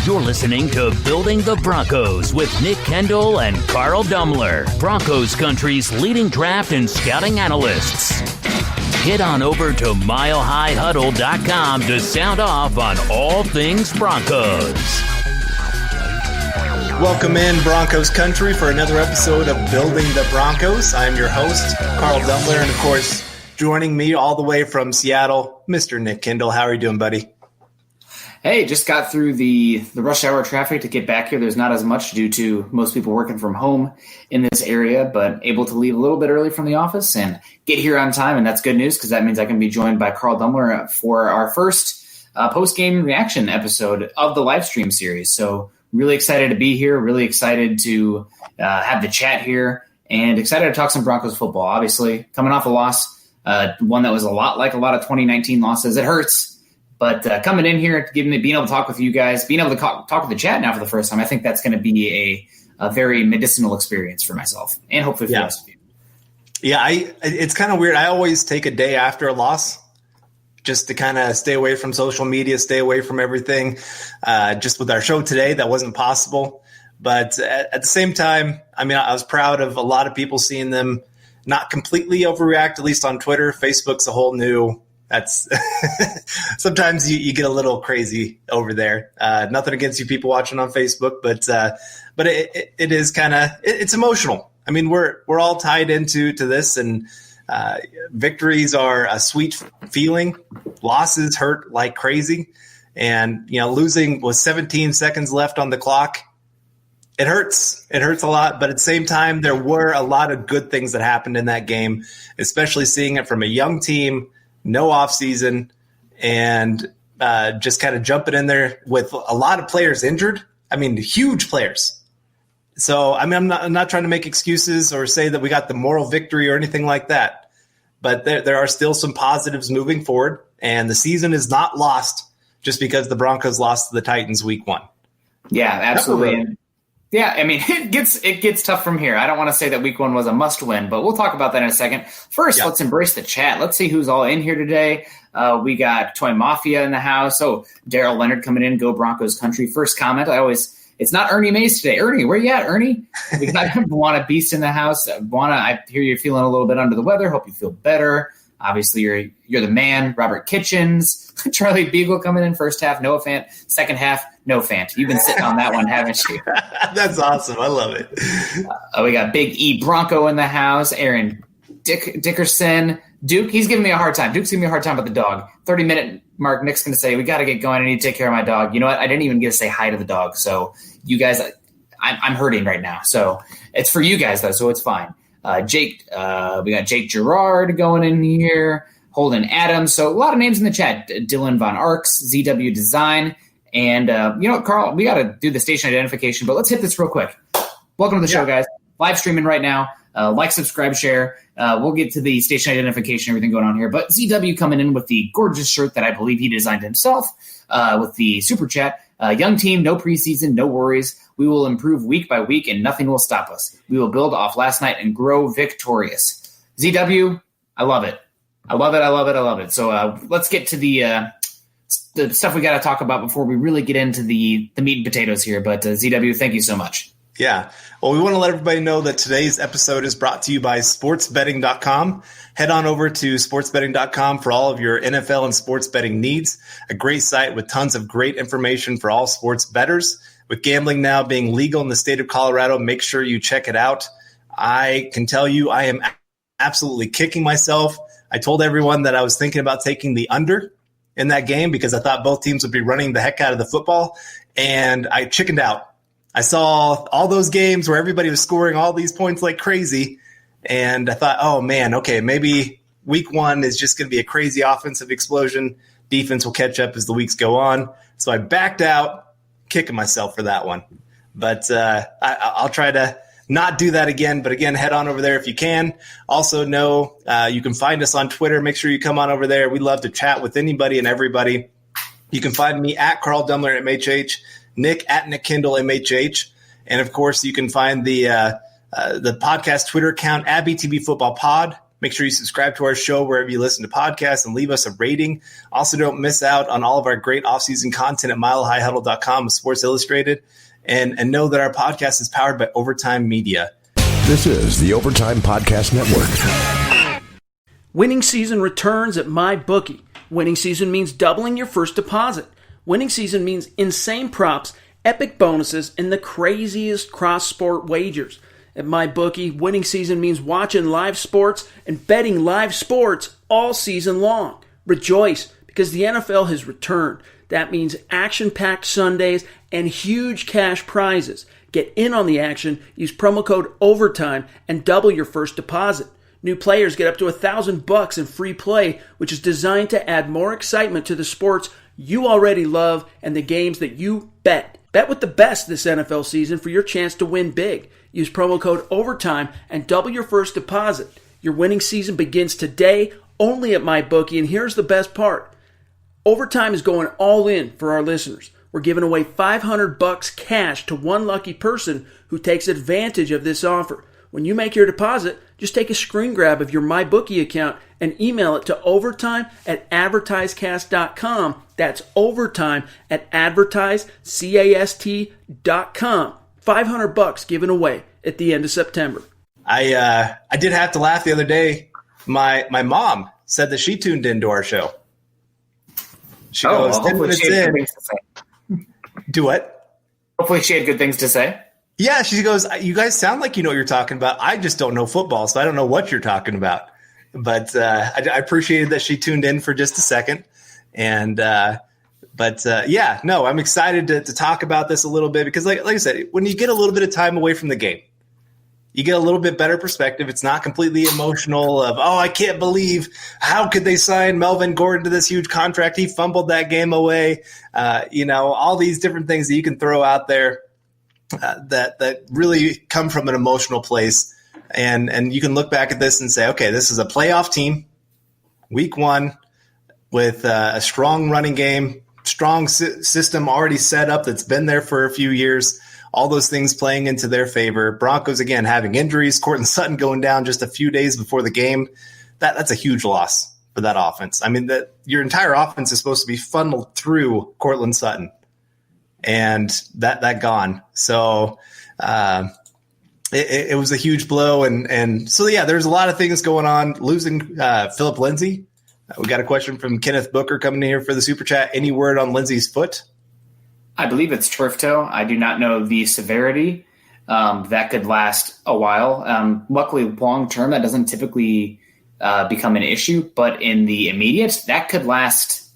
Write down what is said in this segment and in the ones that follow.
You're listening to Building the Broncos with Nick Kendell and Carl Dumler, Broncos Country's leading draft and scouting analysts. Head on over to milehighhuddle.com to sound off on all things Broncos. Welcome in, Broncos Country, for another episode of Building the Broncos. I'm your host, Carl Dumler, and of course, joining me all the way from Seattle, Mr. Nick Kendell. How are you doing, buddy? Hey, just got through the rush hour traffic to get back here. There's not as much due to most people working from home in this area, but able to leave a little bit early from the office and get here on time. And that's good news because that means I can be joined by Carl Dumler for our first post-game reaction episode of the live stream series. So really excited to be here, really excited to have the chat here, and excited to talk some Broncos football. Obviously, coming off a loss, one that was a lot like a lot of 2019 losses. It hurts. But coming in here, being able to talk with you guys, being able to talk with the chat now for the first time, I think that's going to be a very medicinal experience for myself and hopefully for the rest of you. Yeah, it's kind of weird. I always take a day after a loss just to kind of stay away from social media, stay away from everything. Just with our show today, that wasn't possible. But at the same time, I mean, I was proud of a lot of people seeing them not completely overreact, at least on Twitter. Facebook's a whole new – that's sometimes you get a little crazy over there. Nothing against you people watching on Facebook, but it is kind of it's emotional. I mean, we're all tied into this, and victories are a sweet feeling. Losses hurt like crazy, and losing with 17 seconds left on the clock, it hurts. It hurts a lot, but at the same time, there were a lot of good things that happened in that game, especially seeing it from a young team. No offseason, and just kind of jumping in there with a lot of players injured. I mean, huge players. So, I mean, I'm not trying to make excuses or say that we got the moral victory or anything like that. But there are still some positives moving forward, and the season is not lost just because the Broncos lost to the Titans week 1. Yeah, absolutely. Yeah, I mean, it gets tough from here. I don't want to say that week 1 was a must-win, but we'll talk about that in a second. First, Let's embrace the chat. Let's see who's all in here today. We got Toy Mafia in the house. Oh, Daryl Leonard coming in, Go Broncos Country. First comment, it's not Ernie Mays today. Ernie, where you at, Ernie? We got Buana Beast in the house. Buana, I hear you're feeling a little bit under the weather. Hope you feel better. Obviously, you're the man. Robert Kitchens, Charlie Beagle coming in first half, no Fant. Second half, no Fant. You've been sitting on that one, haven't you? That's awesome. I love it. We got Big E Bronco in the house. Aaron Dickerson. Duke, he's giving me a hard time. Duke's giving me a hard time about the dog. 30-minute mark, Nick's going to say, we got to get going. I need to take care of my dog. You know what? I didn't even get to say hi to the dog. So you guys, I'm hurting right now. So it's for you guys, though, so it's fine. Jake, we got Jake Gerard going in here, Holden Adams. So a lot of names in the chat. Dylan Von Arks, ZW Design. And, Carl, we got to do the station identification, but let's hit this real quick. Welcome to the show, guys. Live streaming right now. Like, subscribe, share. We'll get to the station identification, everything going on here. But ZW coming in with the gorgeous shirt that I believe he designed himself with the super chat. Young team, no preseason, no worries. We will improve week by week, and nothing will stop us. We will build off last night and grow victorious. ZW, I love it. I love it. I love it. I love it. So let's get to the stuff we got to talk about before we really get into the meat and potatoes here. But ZW, thank you so much. Yeah. Well, we want to let everybody know that today's episode is brought to you by sportsbetting.com. Head on over to sportsbetting.com for all of your NFL and sports betting needs. A great site with tons of great information for all sports bettors. With gambling now being legal in the state of Colorado, make sure you check it out. I can tell you I am absolutely kicking myself. I told everyone that I was thinking about taking the under in that game because I thought both teams would be running the heck out of the football, and I chickened out. I saw all those games where everybody was scoring all these points like crazy, and I thought, oh, man, okay, maybe week 1 is just going to be a crazy offensive explosion. Defense will catch up as the weeks go on. So I backed out, kicking myself for that one. But I'll try to not do that again. But, again, head on over there if you can. Also know you can find us on Twitter. Make sure you come on over there. We love to chat with anybody and everybody. You can find me at Carl Dumler MHH. Nick at Nick Kendell MHH. And, of course, you can find the podcast Twitter account at BTB Football Pod. Make sure you subscribe to our show wherever you listen to podcasts and leave us a rating. Also, don't miss out on all of our great offseason content at milehighhuddle.com with Sports Illustrated. And know that our podcast is powered by Overtime Media. This is the Overtime Podcast Network. Winning season returns at MyBookie. Winning season means doubling your first deposit. Winning season means insane props, epic bonuses, and the craziest cross-sport wagers. At MyBookie, winning season means watching live sports and betting live sports all season long. Rejoice, because the NFL has returned. That means action-packed Sundays and huge cash prizes. Get in on the action, use promo code OVERTIME, and double your first deposit. New players get up to $1,000 in free play, which is designed to add more excitement to the sports you already love and the games that you bet. Bet with the best this NFL season for your chance to win big. Use promo code OVERTIME and double your first deposit. Your winning season begins today only at MyBookie, and here's the best part. Overtime is going all in for our listeners. We're giving away $500 cash to one lucky person who takes advantage of this offer. When you make your deposit, just take a screen grab of your MyBookie account and email it to overtime@advertisecast.com. That's overtime@advertisecast.com. $500 given away at the end of September. I did have to laugh the other day. My mom said that she tuned into our show. She goes, 10 minutes in. Do what? Hopefully she had good things to say. Yeah, she goes, you guys sound like you know what you're talking about. I just don't know football, so I don't know what you're talking about. But I appreciated that she tuned in for just a second. And I'm excited to talk about this a little bit because, like I said, when you get a little bit of time away from the game, you get a little bit better perspective. It's not completely emotional of, I can't believe how could they sign Melvin Gordon to this huge contract? He fumbled that game away. All these different things that you can throw out there that really come from an emotional place. And you can look back at this and say, okay, this is a playoff team, week one, with a strong running game, strong system already set up that's been there for a few years. All those things playing into their favor. Broncos, again, having injuries. Courtland Sutton going down just a few days before the game. That's a huge loss for that offense. I mean, your entire offense is supposed to be funneled through Courtland Sutton. And that gone. So it was a huge blow. And so, yeah, there's a lot of things going on. Losing Philip Lindsay. We got a question from Kenneth Booker coming in here for the Super Chat. Any word on Lindsay's foot? I believe it's turf toe. I do not know the severity. That could last a while. Luckily, long term, that doesn't typically become an issue. But in the immediate, that could last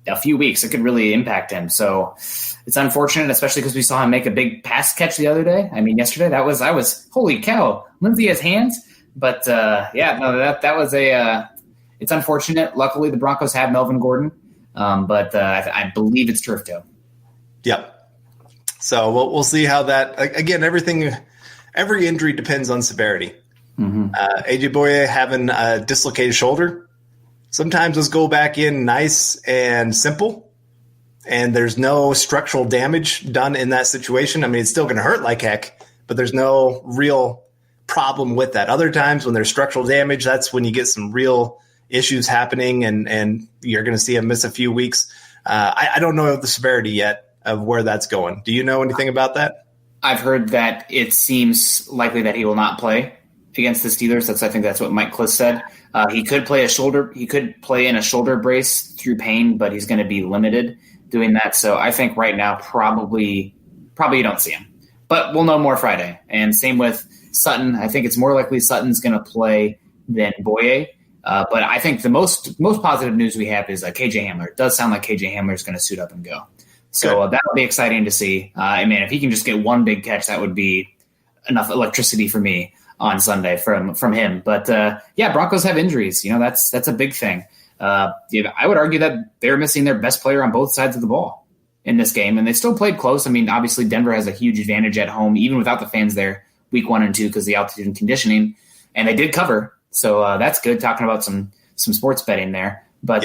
a few weeks. It could really impact him. So it's unfortunate, especially because we saw him make a big pass catch the other day. I mean, yesterday, I was holy cow. Lindsay has hands. But that was it's unfortunate. Luckily, the Broncos have Melvin Gordon. But I believe it's turf toe. Yep. So we'll see how that, again, every injury depends on severity. Mm-hmm. AJ Boye having a dislocated shoulder. Sometimes those go back in nice and simple, and there's no structural damage done in that situation. I mean, it's still going to hurt like heck, but there's no real problem with that. Other times when there's structural damage, that's when you get some real issues happening, and you're going to see him miss a few weeks. I don't know the severity yet of where that's going. Do you know anything about that? I've heard that it seems likely that he will not play against the Steelers. I think that's what Mike Kliss said. He could play in a shoulder brace through pain, but he's going to be limited doing that. So I think right now probably you don't see him. But we'll know more Friday. And same with Sutton. I think it's more likely Sutton's going to play than Boye. But I think the most positive news we have is KJ Hamler. It does sound like KJ Hamler is going to suit up and go. So that'll be exciting to see. If he can just get one big catch, that would be enough electricity for me on Sunday from him. But Broncos have injuries. That's a big thing. I would argue that they're missing their best player on both sides of the ball in this game, and they still played close. I mean, obviously Denver has a huge advantage at home, even without the fans there, week 1 and 2 because the altitude and conditioning, and they did cover. So that's good. Talking about some sports betting there, but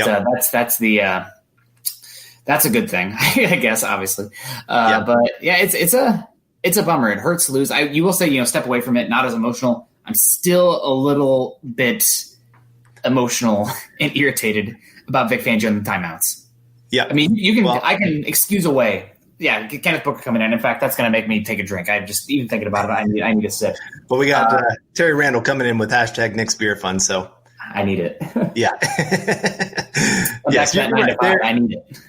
that's a good thing, I guess, obviously. But yeah, it's a bummer. It hurts to lose. You will say, step away from it, not as emotional. I'm still a little bit emotional and irritated about Vic Fangio and the timeouts. Yeah. I mean, I can excuse away. Yeah, Kenneth Booker coming in. In fact, that's going to make me take a drink. I just even thinking about it, I need a sip. But we got Terry Randall coming in with hashtag Nick's Beer Fund, so I need it. Yeah. Yes, that 9 to 5, I need it.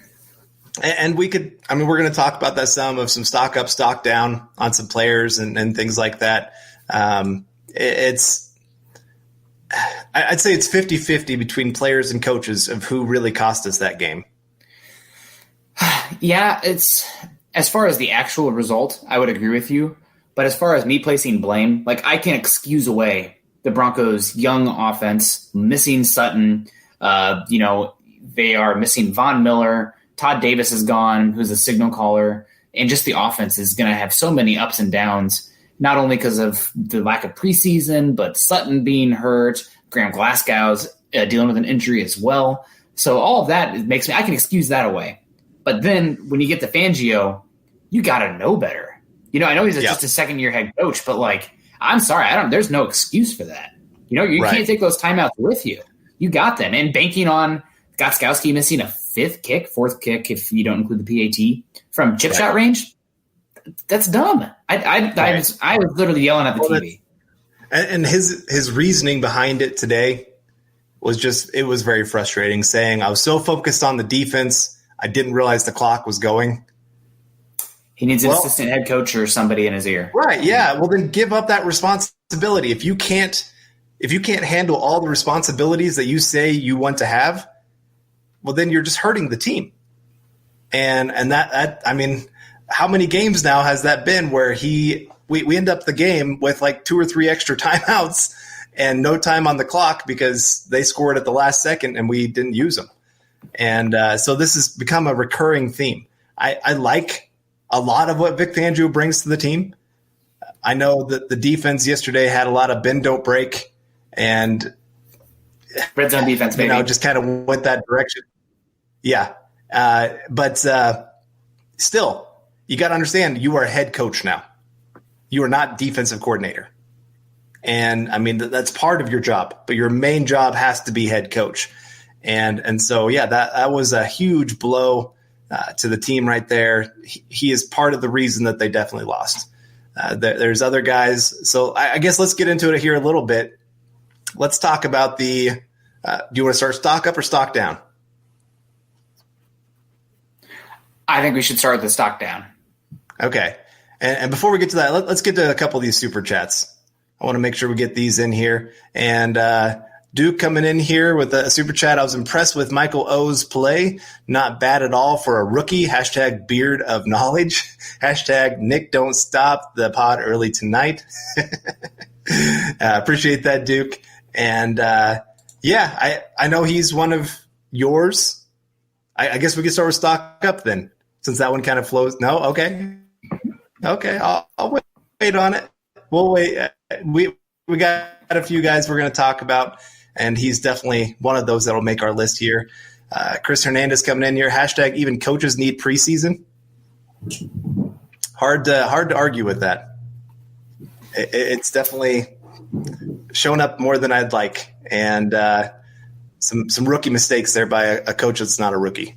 And we're going to talk about that some stock up, stock down on some players and things like that. I'd say it's 50-50 between players and coaches of who really cost us that game. Yeah, it's as far as the actual result, I would agree with you. But as far as me placing blame, like I can excuse away the Broncos' young offense, missing Sutton. They are missing Von Miller. Todd Davis is gone, who's a signal caller. And just the offense is going to have so many ups and downs, not only because of the lack of preseason, but Sutton being hurt, Graham Glasgow's dealing with an injury as well. So all of that makes me – I can excuse that away. But then when you get to Fangio, you got to know better. I know he's just a second-year head coach, but, I'm sorry. there's no excuse for that. You can't take those timeouts with you. You got them. And banking on Gostkowski missing a fourth kick, if you don't include the PAT, from chip shot range, that's dumb. I was literally yelling at the TV. And his reasoning behind it today was it was very frustrating, saying, I was so focused on the defense, I didn't realize the clock was going. He needs an assistant head coach or somebody in his ear. Right, yeah. Well, then give up that responsibility. If you can't handle all the responsibilities that you say you want to have, well, then you're just hurting the team. And that how many games now has that been where we end up the game with 2 or 3 extra timeouts and no time on the clock because they scored at the last second and we didn't use them. And so this has become a recurring theme. I like a lot of what Vic Fangio brings to the team. I know that the defense yesterday had a lot of bend, don't break, and red zone defense, baby. Just kind of went that direction. Yeah. But still, you got to understand you are a head coach now. You are not defensive coordinator. And that's part of your job, but your main job has to be head coach. And so, yeah, that was a huge blow to the team right there. He is part of the reason that they definitely lost. There's other guys. So I guess let's get into it here a little bit. Let's talk about do you want to start stock up or stock down? I think we should start with the stock down. Okay. And before we get to that, let's get to a couple of these super chats. I want to make sure we get these in here. And Duke coming in here with a super chat. I was impressed with Michael O's play. Not bad at all for a rookie. Hashtag beard of knowledge. Hashtag Nick don't stop the pod early tonight. Appreciate that, Duke. And I know he's one of yours. I guess we can start with stock up then, since that one kind of flows. No? Okay. I'll wait on it. We'll wait. We got a few guys we're going to talk about, and he's definitely one of those that will make our list here. Chris Hernandez coming in here. Hashtag even coaches need preseason. Hard to argue with that. It's definitely shown up more than I'd like, and some rookie mistakes there by a coach that's not a rookie.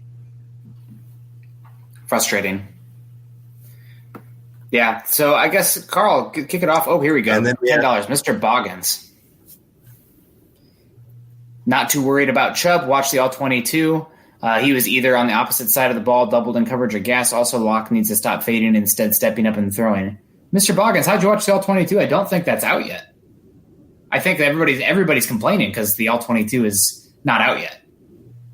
Frustrating. Yeah, so I guess, Carl, kick it off. Oh, here we go. And then $10. Mr. Boggins. Not too worried about Chubb. Watch the All-22. He was either on the opposite side of the ball, doubled in coverage or gas. Also, Locke needs to stop fading and instead stepping up and throwing. Mr. Boggins, how'd you watch the All-22? I don't think that's out yet. I think that everybody's complaining because the All-22 is not out yet.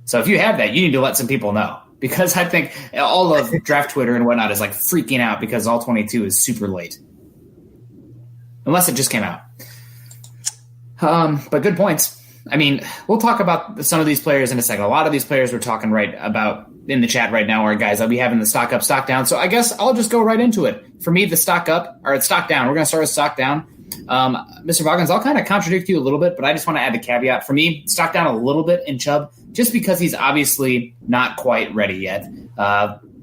So if you have that, you need to let some people know. Because I think all of draft Twitter and whatnot is freaking out because All-22 is super late. Unless it just came out. But good points. We'll talk about some of these players in a second. A lot of these players we're talking right about in the chat right now are guys that we have in the stock up, stock down. So I guess I'll just go right into it. For me, the stock up, or stock down. We're going to start with stock down. Mr. Boggins, I'll kind of contradict you a little bit, but I just want to add the caveat. For me, stock down a little bit in Chubb, just because he's obviously not quite ready yet.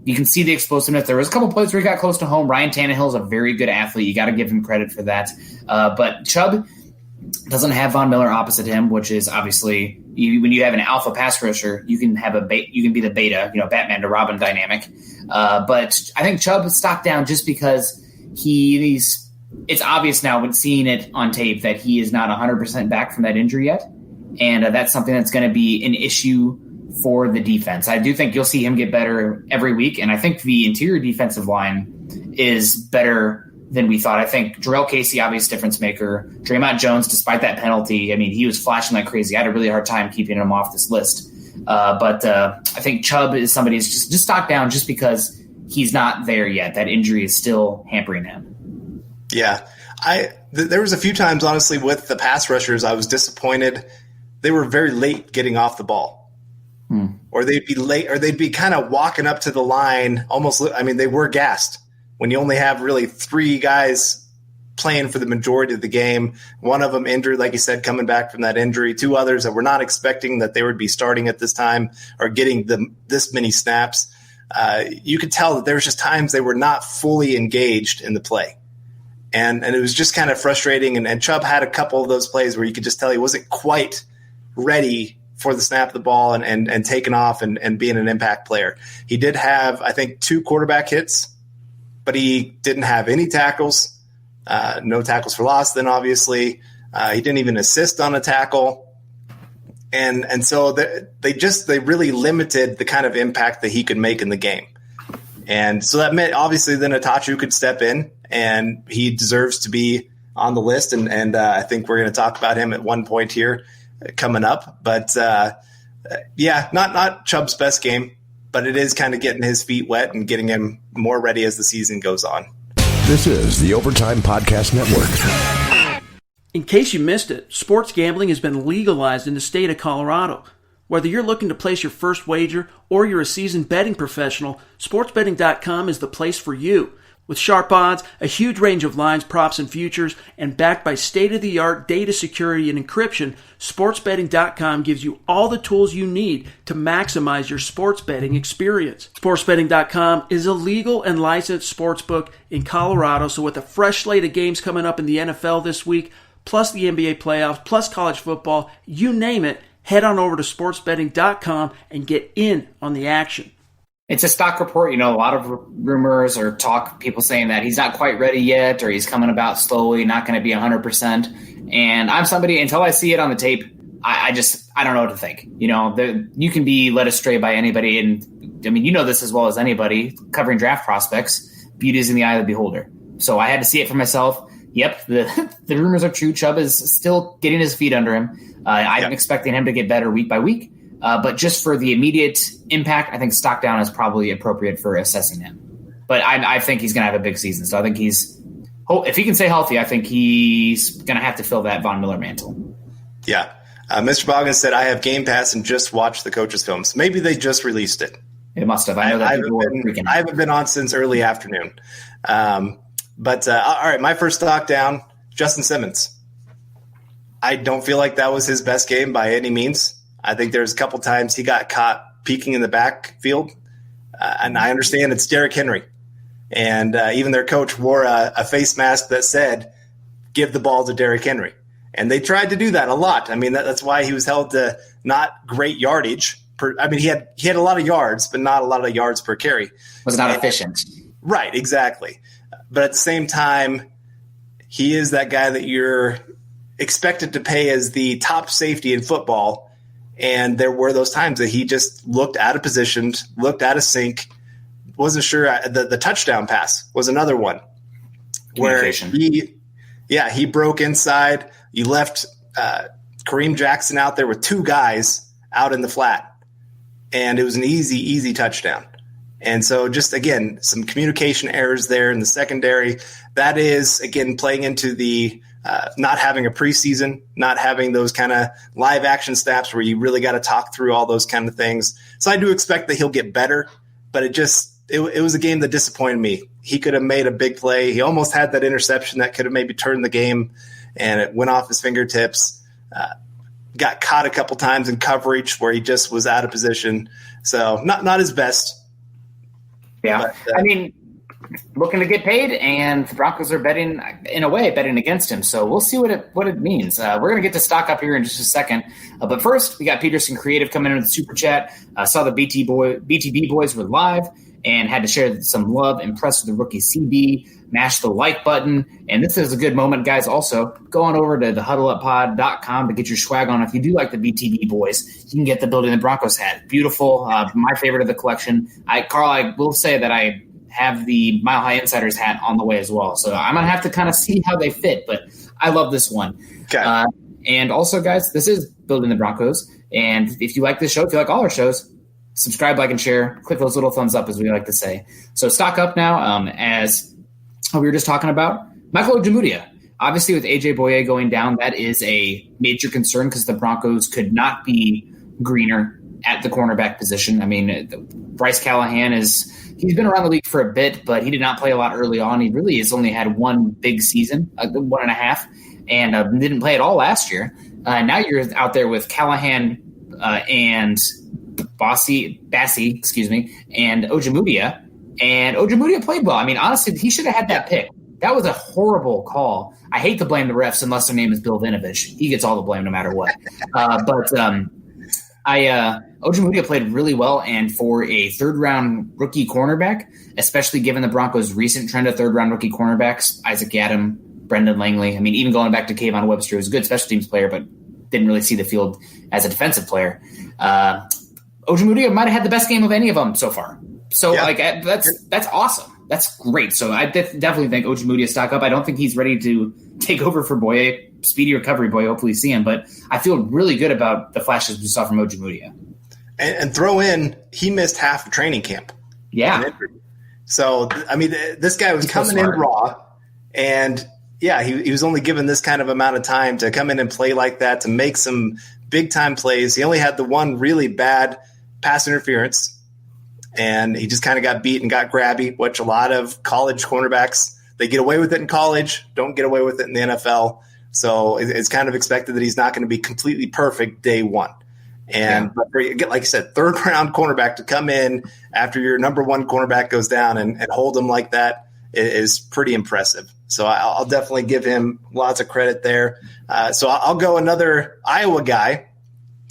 You can see the explosiveness. There was a couple plays where he got close to home. Ryan Tannehill's a very good athlete. You got to give him credit for that. But Chubb, Doesn't have Von Miller opposite him, which is obviously when you have an alpha pass rusher, you can have you can be the beta, Batman to Robin dynamic. But I think Chubb is stocked down just because it's obvious now when seeing it on tape that he is not 100% back from that injury yet. And that's something that's going to be an issue for the defense. I do think you'll see him get better every week. And I think the interior defensive line is better than we thought. I think Jarrell Casey, obvious difference maker. Draymond Jones, despite that penalty, I mean, he was flashing like crazy. I had a really hard time keeping him off this list. But I think Chubb is somebody who's just stocked down just because he's not there yet. That injury is still hampering him. Yeah. There was a few times, honestly, with the pass rushers, I was disappointed. They were very late getting off the ball. Or they'd be late, or they'd be kind of walking up to the line they were gassed. When you only have really 3 guys playing for the majority of the game, one of them injured, like you said, coming back from that injury, 2 others that we're not expecting that they would be starting at this time or getting this many snaps. You could tell that there was just times they were not fully engaged in the play. And it was just kind of frustrating. And Chubb had a couple of those plays where you could just tell he wasn't quite ready for the snap of the ball and taking off and being an impact player. He did have, I think, 2 quarterback hits, but he didn't have any tackles, no tackles for loss. Then obviously he didn't even assist on a tackle. And so they really limited the kind of impact that he could make in the game. And so that meant obviously then Atachu could step in, and he deserves to be on the list. And I think we're going to talk about him at one point here coming up. But not Chubb's best game, but it is kind of getting his feet wet and getting him more ready as the season goes on. This is the Overtime Podcast Network. In case you missed it, sports gambling has been legalized in the state of Colorado. Whether you're looking to place your first wager or you're a seasoned betting professional, sportsbetting.com is the place for you. With sharp odds, a huge range of lines, props, and futures, and backed by state-of-the-art data security and encryption, sportsbetting.com gives you all the tools you need to maximize your sports betting experience. Sportsbetting.com is a legal and licensed sportsbook in Colorado, so with a fresh slate of games coming up in the NFL this week, plus the NBA playoffs, plus college football, you name it, head on over to sportsbetting.com and get in on the action. It's a stock report, a lot of rumors or talk, people saying that he's not quite ready yet or he's coming about slowly, not going to be 100%. And I'm somebody, until I see it on the tape, I don't know what to think. You can be led astray by anybody. And I mean, this as well as anybody covering draft prospects. Beauty is in the eye of the beholder. So I had to see it for myself. Yep, the rumors are true. Chubb is still getting his feet under him. I'm expecting him to get better week by week. But just for the immediate impact, I think stock down is probably appropriate for assessing him. But I think he's going to have a big season. So I think if he can stay healthy, I think he's going to have to fill that Von Miller mantle. Yeah. Mr. Boggins said, I have Game Pass and just watched the coaches' films. Maybe they just released it. It must have. I know that I haven't been on since early afternoon. But all right, my first stock down, Justin Simmons. I don't feel like that was his best game by any means. I think there's a couple times he got caught peeking in the backfield. And I understand it's Derrick Henry. And even their coach wore a face mask that said, give the ball to Derrick Henry. And they tried to do that a lot. I mean, that's why he was held to not great yardage. He had a lot of yards, but not a lot of yards per carry. Was not efficient. Right, exactly. But at the same time, he is that guy that you're expected to pay as the top safety in football. And there were those times that he just looked out of position, looked out of sync, wasn't sure. The touchdown pass was another one where he broke inside. You left Kareem Jackson out there with 2 guys out in the flat, and it was an easy touchdown. And so just, again, some communication errors there in the secondary. That is, again, playing into the not having a preseason, not having those kind of live action snaps where you really got to talk through all those kind of things. So I do expect that he'll get better, but it was a game that disappointed me. He could have made a big play. He almost had that interception that could have maybe turned the game, and it went off his fingertips. Got caught a couple times in coverage where he just was out of position. So not his best. Yeah. But, looking to get paid, and the Broncos are betting against him. So we'll see what it means. We're going to get to stock up here in just a second. But first, we got Peterson Creative coming in with the super chat. Saw the BTB boys were live and had to share some love. Impressed with the rookie CB. Mash the like button. And this is a good moment, guys. Also, go on over to thehuddleuppod.com to get your swag on. If you do like the BTB boys, you can get the Building the Broncos hat. Beautiful. My favorite of the collection. Carl, I will say that I have the Mile High Insiders hat on the way as well. So I'm going to have to kind of see how they fit, but I love this one. Okay. And also, guys, this is Building the Broncos. And if you like this show, if you like all our shows, subscribe, like, and share. Click those little thumbs up, as we like to say. So stock up now, as we were just talking about. Michael Ojemudia. Obviously, with A.J. Boye going down, that is a major concern because the Broncos could not be greener at the cornerback position. I mean, Bryce Callahan he's been around the league for a bit, but he did not play a lot early on. He really has only had one big season, 1.5, and didn't play at all last year. Now you're out there with Callahan and Bassi, and Ojemudia. And Ojemudia played well. I mean, honestly, he should have had that pick. That was a horrible call. I hate to blame the refs unless their name is Bill Vinovich. He gets all the blame no matter what. Ojemudia played really well, and for a third-round rookie cornerback, especially given the Broncos' recent trend of third-round rookie cornerbacks, Isaac Yiadom, Brendan Langley. I mean, even going back to Kayvon Webster, who was a good special teams player, but didn't really see the field as a defensive player. Ojemudia might have had the best game of any of them so far. So, that's awesome. That's great. So I definitely think Ojemudia stock up. I don't think he's ready to take over for Boye. Speedy recovery, Boye. Hopefully see him. But I feel really good about the flashes we saw from Ojemudia. And throw in, he missed half of training camp. Yeah. So, I mean, this guy was coming in raw. And, yeah, he was only given this kind of amount of time to come in and play like that, to make some big-time plays. He only had the one really bad pass interference. And he just kind of got beat and got grabby, which a lot of college cornerbacks, they get away with it in college, don't get away with it in the NFL. So it's kind of expected that he's not going to be completely perfect day one. And but for, like I said, third-round cornerback to come in after your number one cornerback goes down and hold him like that is pretty impressive. So I'll definitely give him lots of credit there. So I'll go another Iowa guy.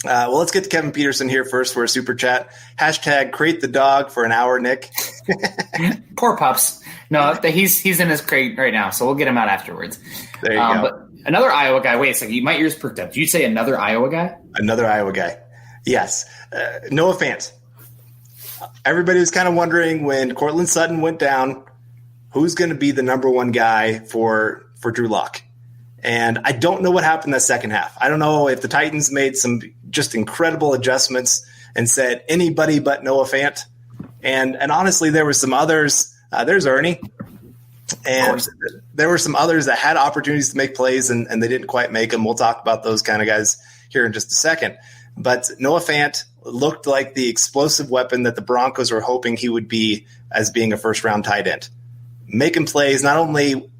Well, let's get to Kevin Peterson here first for a super chat. # crate the dog for an hour, Nick. Poor pups. No, he's in his crate right now, so we'll get him out afterwards. There you go. But another Iowa guy. Wait a second. My ears perked up. Did you say another Iowa guy? Another Iowa guy. Yes. Noah Fant. Everybody was kind of wondering when Cortland Sutton went down, who's going to be the number one guy for Drew Lock. And I don't know what happened that second half. I don't know if the Titans made some just incredible adjustments and said anybody but Noah Fant. And honestly, there were some others. There's Ernie. And there were some others that had opportunities to make plays and they didn't quite make them. We'll talk about those kind of guys here in just a second. But Noah Fant looked like the explosive weapon that the Broncos were hoping he would be as being a first-round tight end. Making plays, not only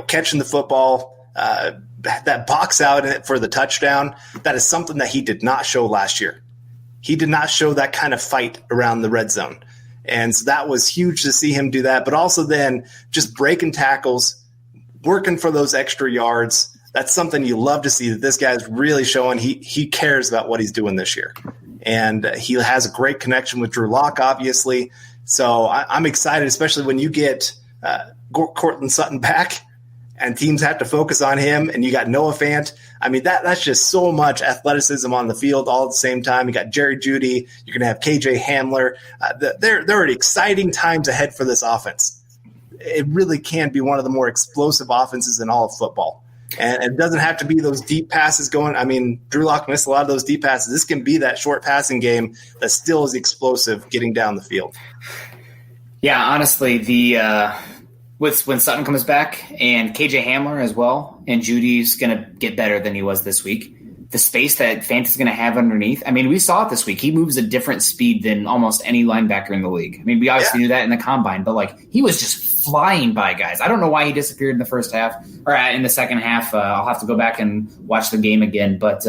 catching the football, that box out for the touchdown, that is something that he did not show last year. He did not show that kind of fight around the red zone. And so that was huge to see him do that. But also then just breaking tackles, working for those extra yards. That's something you love to see, that this guy's really showing he cares about what he's doing this year. And he has a great connection with Drew Lock, obviously. So I'm excited, especially when you get Cortland Sutton back and teams have to focus on him, and you got Noah Fant. I mean, that's just so much athleticism on the field all at the same time. You got Jerry Jeudy. You're going to have KJ Hamler. There are exciting times ahead for this offense. It really can be one of the more explosive offenses in all of football. And it doesn't have to be those deep passes going. I mean, Drew Lock missed a lot of those deep passes. This can be that short passing game that still is explosive getting down the field. Yeah, honestly, when Sutton comes back and KJ Hamler as well, and Judy's going to get better than he was this week, the space that Fant is going to have underneath. I mean, we saw it this week. He moves a different speed than almost any linebacker in the league. I mean, we obviously knew that in the combine, but he was just flying by guys. I don't know why he disappeared in the first half or in the second half. I'll have to go back and watch the game again. But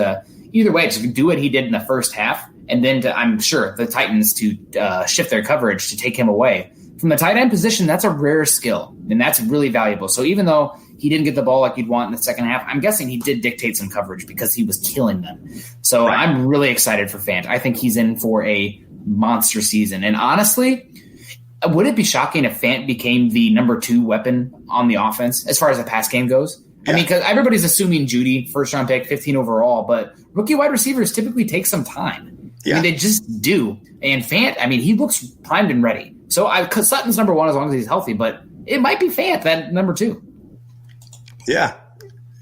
either way, just do what he did in the first half, and then I'm sure the Titans to shift their coverage to take him away. from the tight end position, that's a rare skill, and that's really valuable. So even though he didn't get the ball like you'd want in the second half, I'm guessing he did dictate some coverage because he was killing them. So right. I'm really excited for Fant. I think he's in for a monster season. And honestly, would it be shocking if Fant became the number 2 weapon on the offense as far as the pass game goes? Yeah. I mean, because everybody's assuming Jeudy, first-round pick, 15 overall, but rookie wide receivers typically take some time. Yeah. I mean, they just do. And Fant, I mean, he looks primed and ready. So Sutton's number 1 as long as he's healthy, but it might be Fant that number 2. Yeah.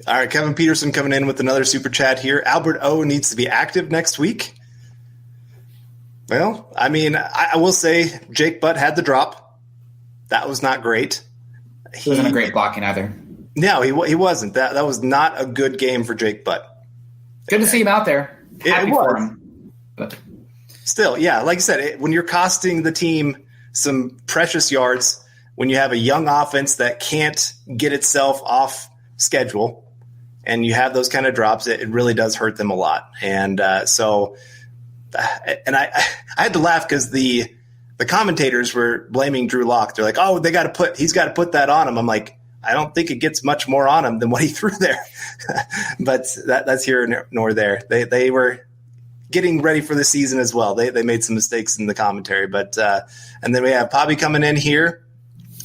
All right, Kevin Peterson coming in with another super chat here. Albert O needs to be active next week. Well, I mean, I will say Jake Butt had the drop. That was not great. He wasn't a great blocking either. No, he wasn't. That was not a good game for Jake Butt. Good to see him out there. Happy for him. But still, yeah, like I said, when you're costing the team some precious yards, when you have a young offense that can't get itself off schedule and you have those kind of drops, it really does hurt them a lot. And I had to laugh because the commentators were blaming Drew Lock. They're like, oh, he's got to put that on him. I'm like, I don't think it gets much more on him than what he threw there. But that's here nor there. They were getting ready for the season as well. They made some mistakes in the commentary. But and then we have Poppy coming in here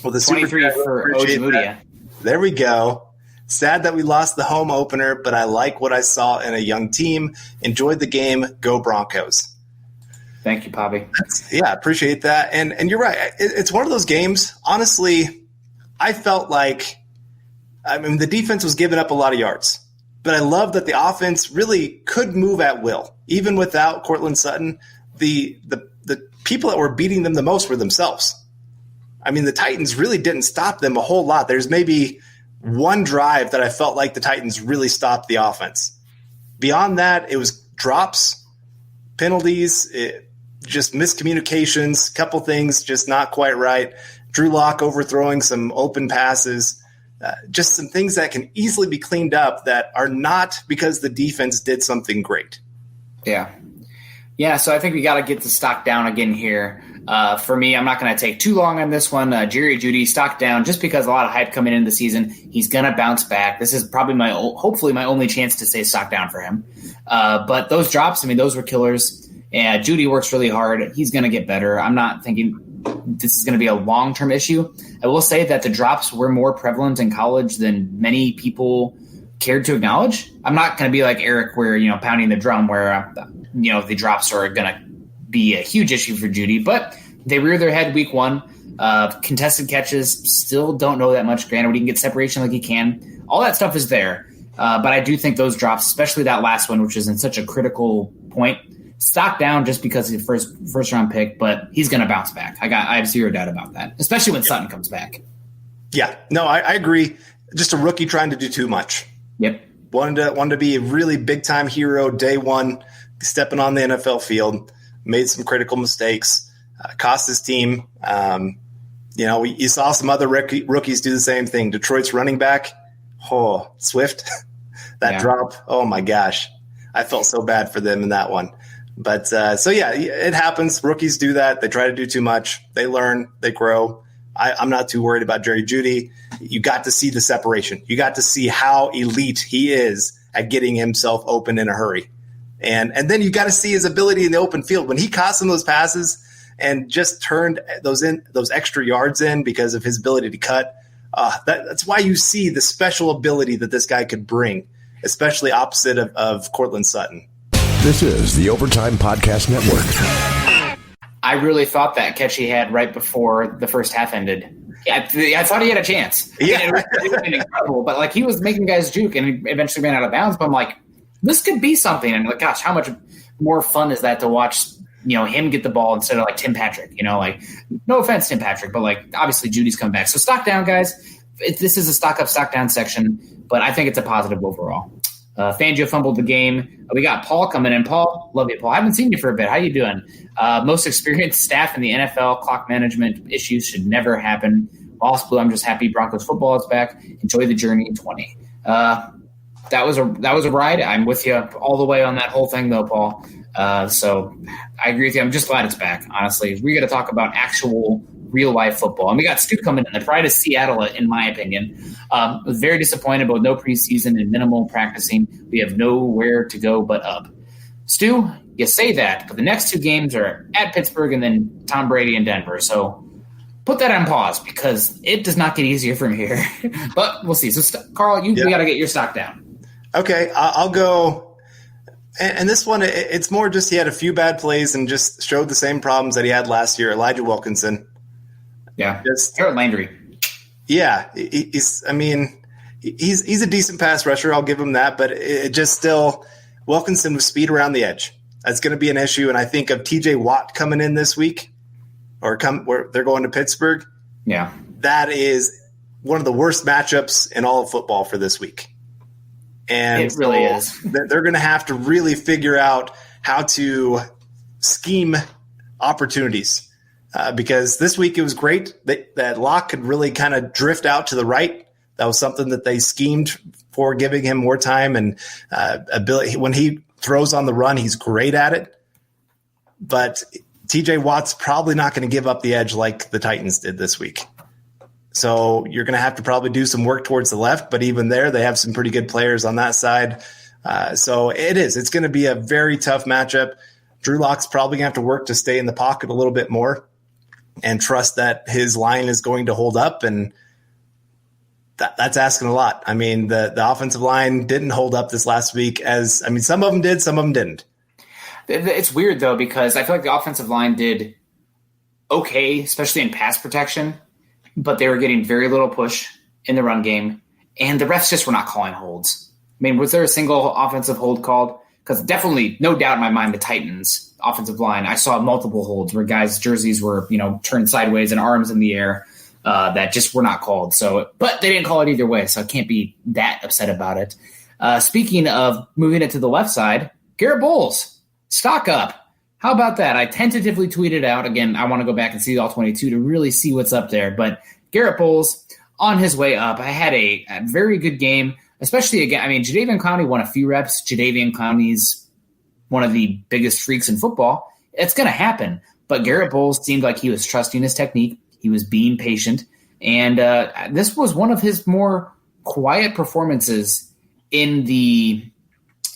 with a 23 for Ojemudia. There we go. Sad that we lost the home opener, but I like what I saw in a young team. Enjoyed the game. Go Broncos. Thank you, Poppy. Yeah, appreciate that. And you're right. It's one of those games. Honestly, I felt like, the defense was giving up a lot of yards, but I love that the offense really could move at will. Even without Courtland Sutton, the people that were beating them the most were themselves. I mean, the Titans really didn't stop them a whole lot. There's maybe one drive that I felt like the Titans really stopped the offense. Beyond that, it was drops, penalties, just miscommunications, couple things just not quite right. Drew Lock overthrowing some open passes, just some things that can easily be cleaned up that are not because the defense did something great. Yeah, so I think we got to get the stock down again here. For me, I'm not going to take too long on this one. Jerry Jeudy, stock down, just because a lot of hype coming into the season. He's going to bounce back. This is probably hopefully my only chance to say stock down for him. But those drops, those were killers. And Jeudy works really hard. He's going to get better. I'm not thinking this is going to be a long-term issue. I will say that the drops were more prevalent in college than many people cared to acknowledge. I'm not going to be like Eric where, pounding the drum where, the drops are going to be a huge issue for Jeudy, but they rear their head week 1. Contested catches, still don't know that much. Granted, he can get separation like he can. All that stuff is there. But I do think those drops, especially that last one, which is in such a critical point, stock down just because he's a first round pick, but he's going to bounce back. I have zero doubt about that, especially when Sutton comes back. Yeah, no, I agree. Just a rookie trying to do too much. Yep. Wanted to be a really big time hero day one, stepping on the NFL field, made some critical mistakes, cost his team. You saw some other rookies do the same thing. Detroit's running back, Swift, that drop. Oh my gosh. I felt so bad for them in that one. But it happens. Rookies do that. They try to do too much. They learn, they grow. I'm not too worried about Jerry Jeudy. You got to see the separation. You got to see how elite he is at getting himself open in a hurry. And then you got to see his ability in the open field. When he caught some of those passes and just turned those extra yards in because of his ability to cut, that's why you see the special ability that this guy could bring, especially opposite of Courtland Sutton. This is the Overtime Podcast Network. I really thought that catch he had right before the first half ended. Yeah, I thought he had a chance. Yeah, it would have been incredible. But he was making guys juke, and he eventually ran out of bounds. But I'm like, this could be something. And gosh, how much more fun is that to watch? Him get the ball instead of Tim Patrick. No offense, Tim Patrick, but obviously Judy's come back. So stock down, guys. This is a stock up, stock down section, but I think it's a positive overall. Fangio fumbled the game. We got Paul coming in. Paul, love you, Paul. I haven't seen you for a bit. How you doing? Most experienced staff in the NFL. Clock management issues should never happen. Lost Blue, I'm just happy Broncos football is back. Enjoy the journey in 20. That was a ride. I'm with you all the way on that whole thing, though, Paul. So I agree with you. I'm just glad it's back, honestly. We got to talk about actual real life football. And we got Stu coming in, the pride of Seattle, in my opinion. Was very disappointed about no preseason and minimal practicing. We have nowhere to go but up. Stu, you say that, but the next 2 games are at Pittsburgh and then Tom Brady in Denver. So put that on pause because it does not get easier from here. But we'll see. So, Carl, we got to get your stock down. Okay, I'll go. And this one, it's more just he had a few bad plays and just showed the same problems that he had last year. Elijah Wilkinson. Yeah, Harold Landry. Yeah, he's a decent pass rusher. I'll give him that. But it just still – Wilkinson with speed around the edge. That's going to be an issue. And I think of TJ Watt coming in this week where they're going to Pittsburgh. Yeah. That is one of the worst matchups in all of football for this week. And it really is. They're going to have to really figure out how to scheme opportunities because this week it was great that Locke could really kind of drift out to the right. That was something that they schemed for, giving him more time and ability. When he throws on the run, he's great at it. But TJ Watt's probably not going to give up the edge like the Titans did this week. So you're going to have to probably do some work towards the left, but even there, they have some pretty good players on that side. So it's going to be a very tough matchup. Drew Lock's probably going to have to work to stay in the pocket a little bit more and trust that his line is going to hold up. And that's asking a lot. I mean, the offensive line didn't hold up this last week some of them did, some of them didn't. It's weird though, because I feel like the offensive line did okay, especially in pass protection, but they were getting very little push in the run game, and the refs just were not calling holds. I mean, was there a single offensive hold called? Because definitely, no doubt in my mind, the Titans' offensive line, I saw multiple holds where guys' jerseys were, turned sideways and arms in the air that just were not called. So, but they didn't call it either way, so I can't be that upset about it. Speaking of moving it to the left side, Garrett Bowles, stock up. How about that? I tentatively tweeted out. Again, I want to go back and see all 22 to really see what's up there. But Garrett Bowles on his way up. I had a very good game, especially again. I mean, Jadeveon Clowney won a few reps. Jadeveon Clowney's one of the biggest freaks in football. It's going to happen. But Garrett Bowles seemed like he was trusting his technique. He was being patient. And this was one of his more quiet performances in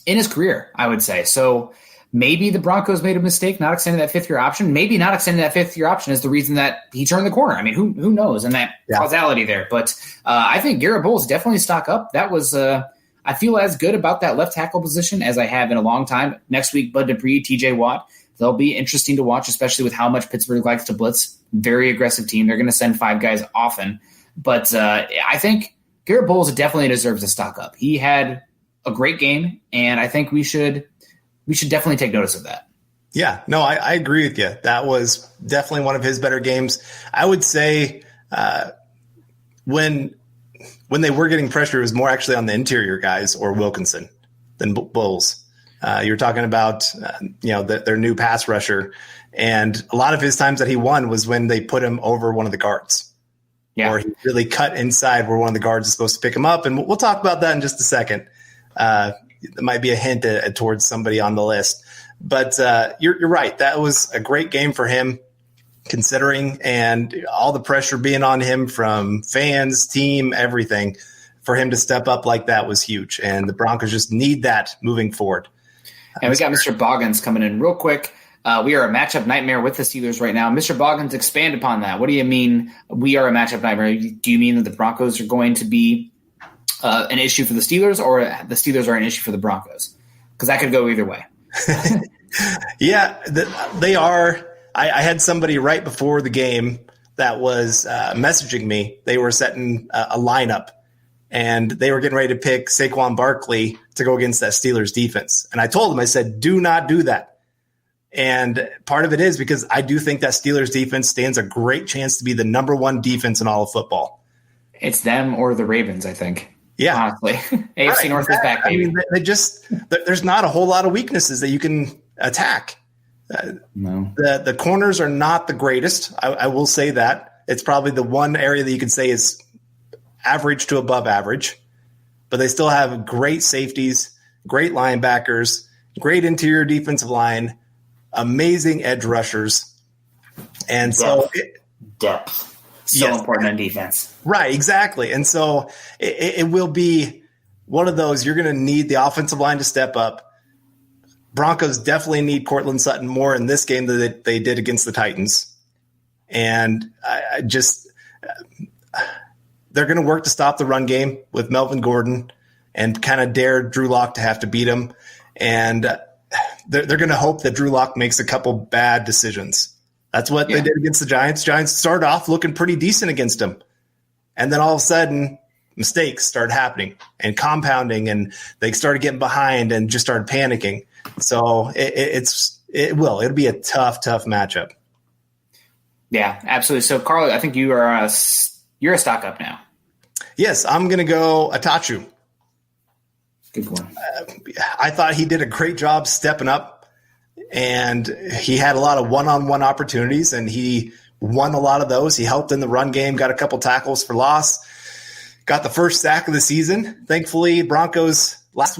his career, I would say. So maybe the Broncos made a mistake not extending that 5th-year option. Maybe not extending that 5th-year option is the reason that he turned the corner. I mean, who knows? And that causality there. But I think Garrett Bowles definitely stock up. That was I feel as good about that left tackle position as I have in a long time. Next week, Bud Dupree, TJ Watt. They'll be interesting to watch, especially with how much Pittsburgh likes to blitz. Very aggressive team. They're going to send 5 guys often. But I think Garrett Bowles definitely deserves a stock up. He had a great game, and I think we should definitely take notice of that. Yeah, no, I agree with you. That was definitely one of his better games. I would say when they were getting pressure, it was more actually on the interior guys or Wilkinson than Bowles. You were talking about their new pass rusher, and a lot of his times that he won was when they put him over one of the guards. Yeah. Or he really cut inside where one of the guards is supposed to pick him up. And we'll talk about that in just a second. It might be a hint towards somebody on the list. But you're right. That was a great game for him, considering, and all the pressure being on him from fans, team, everything. For him to step up like that was huge. And the Broncos just need that moving forward. And we got Mr. Boggins coming in real quick. We are a matchup nightmare with the Steelers right now. Mr. Boggins, expand upon that. What do you mean we are a matchup nightmare? Do you mean that the Broncos are going to be an issue for the Steelers, or the Steelers are an issue for the Broncos? Because that could go either way. Yeah, they are. I had somebody right before the game that was messaging me. They were setting a lineup, and they were getting ready to pick Saquon Barkley to go against that Steelers defense. And I told them, I said, do not do that. And part of it is because I do think that Steelers defense stands a great chance to be the number 1 defense in all of football. It's them or the Ravens, I think. Yeah. Honestly. AFC right. North is back, baby. I mean, there's not a whole lot of weaknesses that you can attack. No. The corners are not the greatest. I will say that. It's probably the one area that you could say is average to above average. But they still have great safeties, great linebackers, great interior defensive line, amazing edge rushers. And so Depth. So important on defense. Right, exactly. And so it will be one of those, you're going to need the offensive line to step up. Broncos definitely need Cortland Sutton more in this game than they did against the Titans. And they're going to work to stop the run game with Melvin Gordon and kind of dare Drew Lock to have to beat him. And they're going to hope that Drew Lock makes a couple bad decisions. That's what they did against the Giants. Giants started off looking pretty decent against them. And then all of a sudden, mistakes started happening and compounding, and they started getting behind and just started panicking. So it'll be a tough matchup. Yeah, absolutely. So, Carl, I think you're a stock up now. Yes, I'm going to go Atachu. Good one. I thought he did a great job stepping up. And he had a lot of one-on-one opportunities, and he won a lot of those. He helped in the run game, got a couple tackles for loss, got the first sack of the season. Thankfully, Broncos last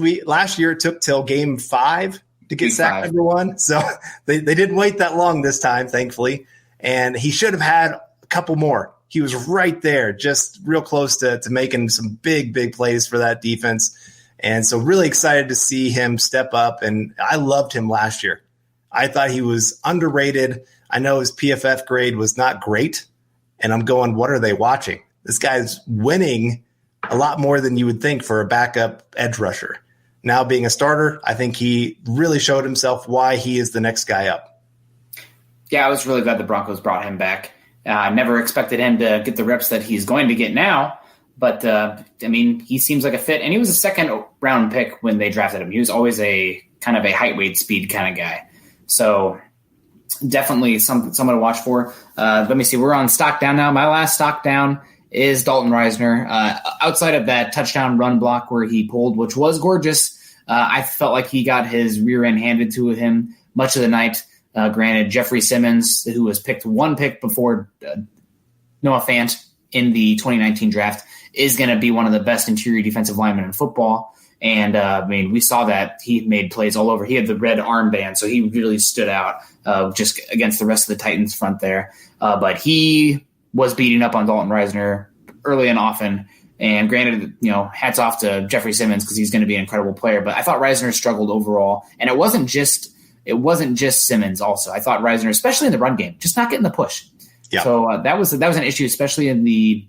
year it took till game 5 to get sack number 1. So they didn't wait that long this time, thankfully. And he should have had a couple more. He was right there, just real close to making some big plays for that defense. And so really excited to see him step up. And I loved him last year. I thought he was underrated. I know his PFF grade was not great, and I'm going, what are they watching? This guy's winning a lot more than you would think for a backup edge rusher. Now being a starter, I think he really showed himself why he is the next guy up. Yeah, I was really glad the Broncos brought him back. I never expected him to get the reps that he's going to get now, but he seems like a fit, and he was a second-round pick when they drafted him. He was always a kind of a height, weight, speed kind of guy. So definitely someone to watch for. Let me see. We're on stock down now. My last stock down is Dalton Reisner. Outside of that touchdown run block where he pulled, which was gorgeous, I felt like he got his rear end handed to him much of the night. Granted, Jeffrey Simmons, who was picked one pick before Noah Fant in the 2019 draft, is going to be one of the best interior defensive linemen in football. And, we saw that he made plays all over. He had the red armband, so he really stood out just against the rest of the Titans front there. But he was beating up on Dalton Reisner early and often. And granted, hats off to Jeffrey Simmons because he's going to be an incredible player. But I thought Reisner struggled overall. And it wasn't just Simmons also. I thought Reisner, especially in the run game, just not getting the push. Yeah. So that was an issue, especially in the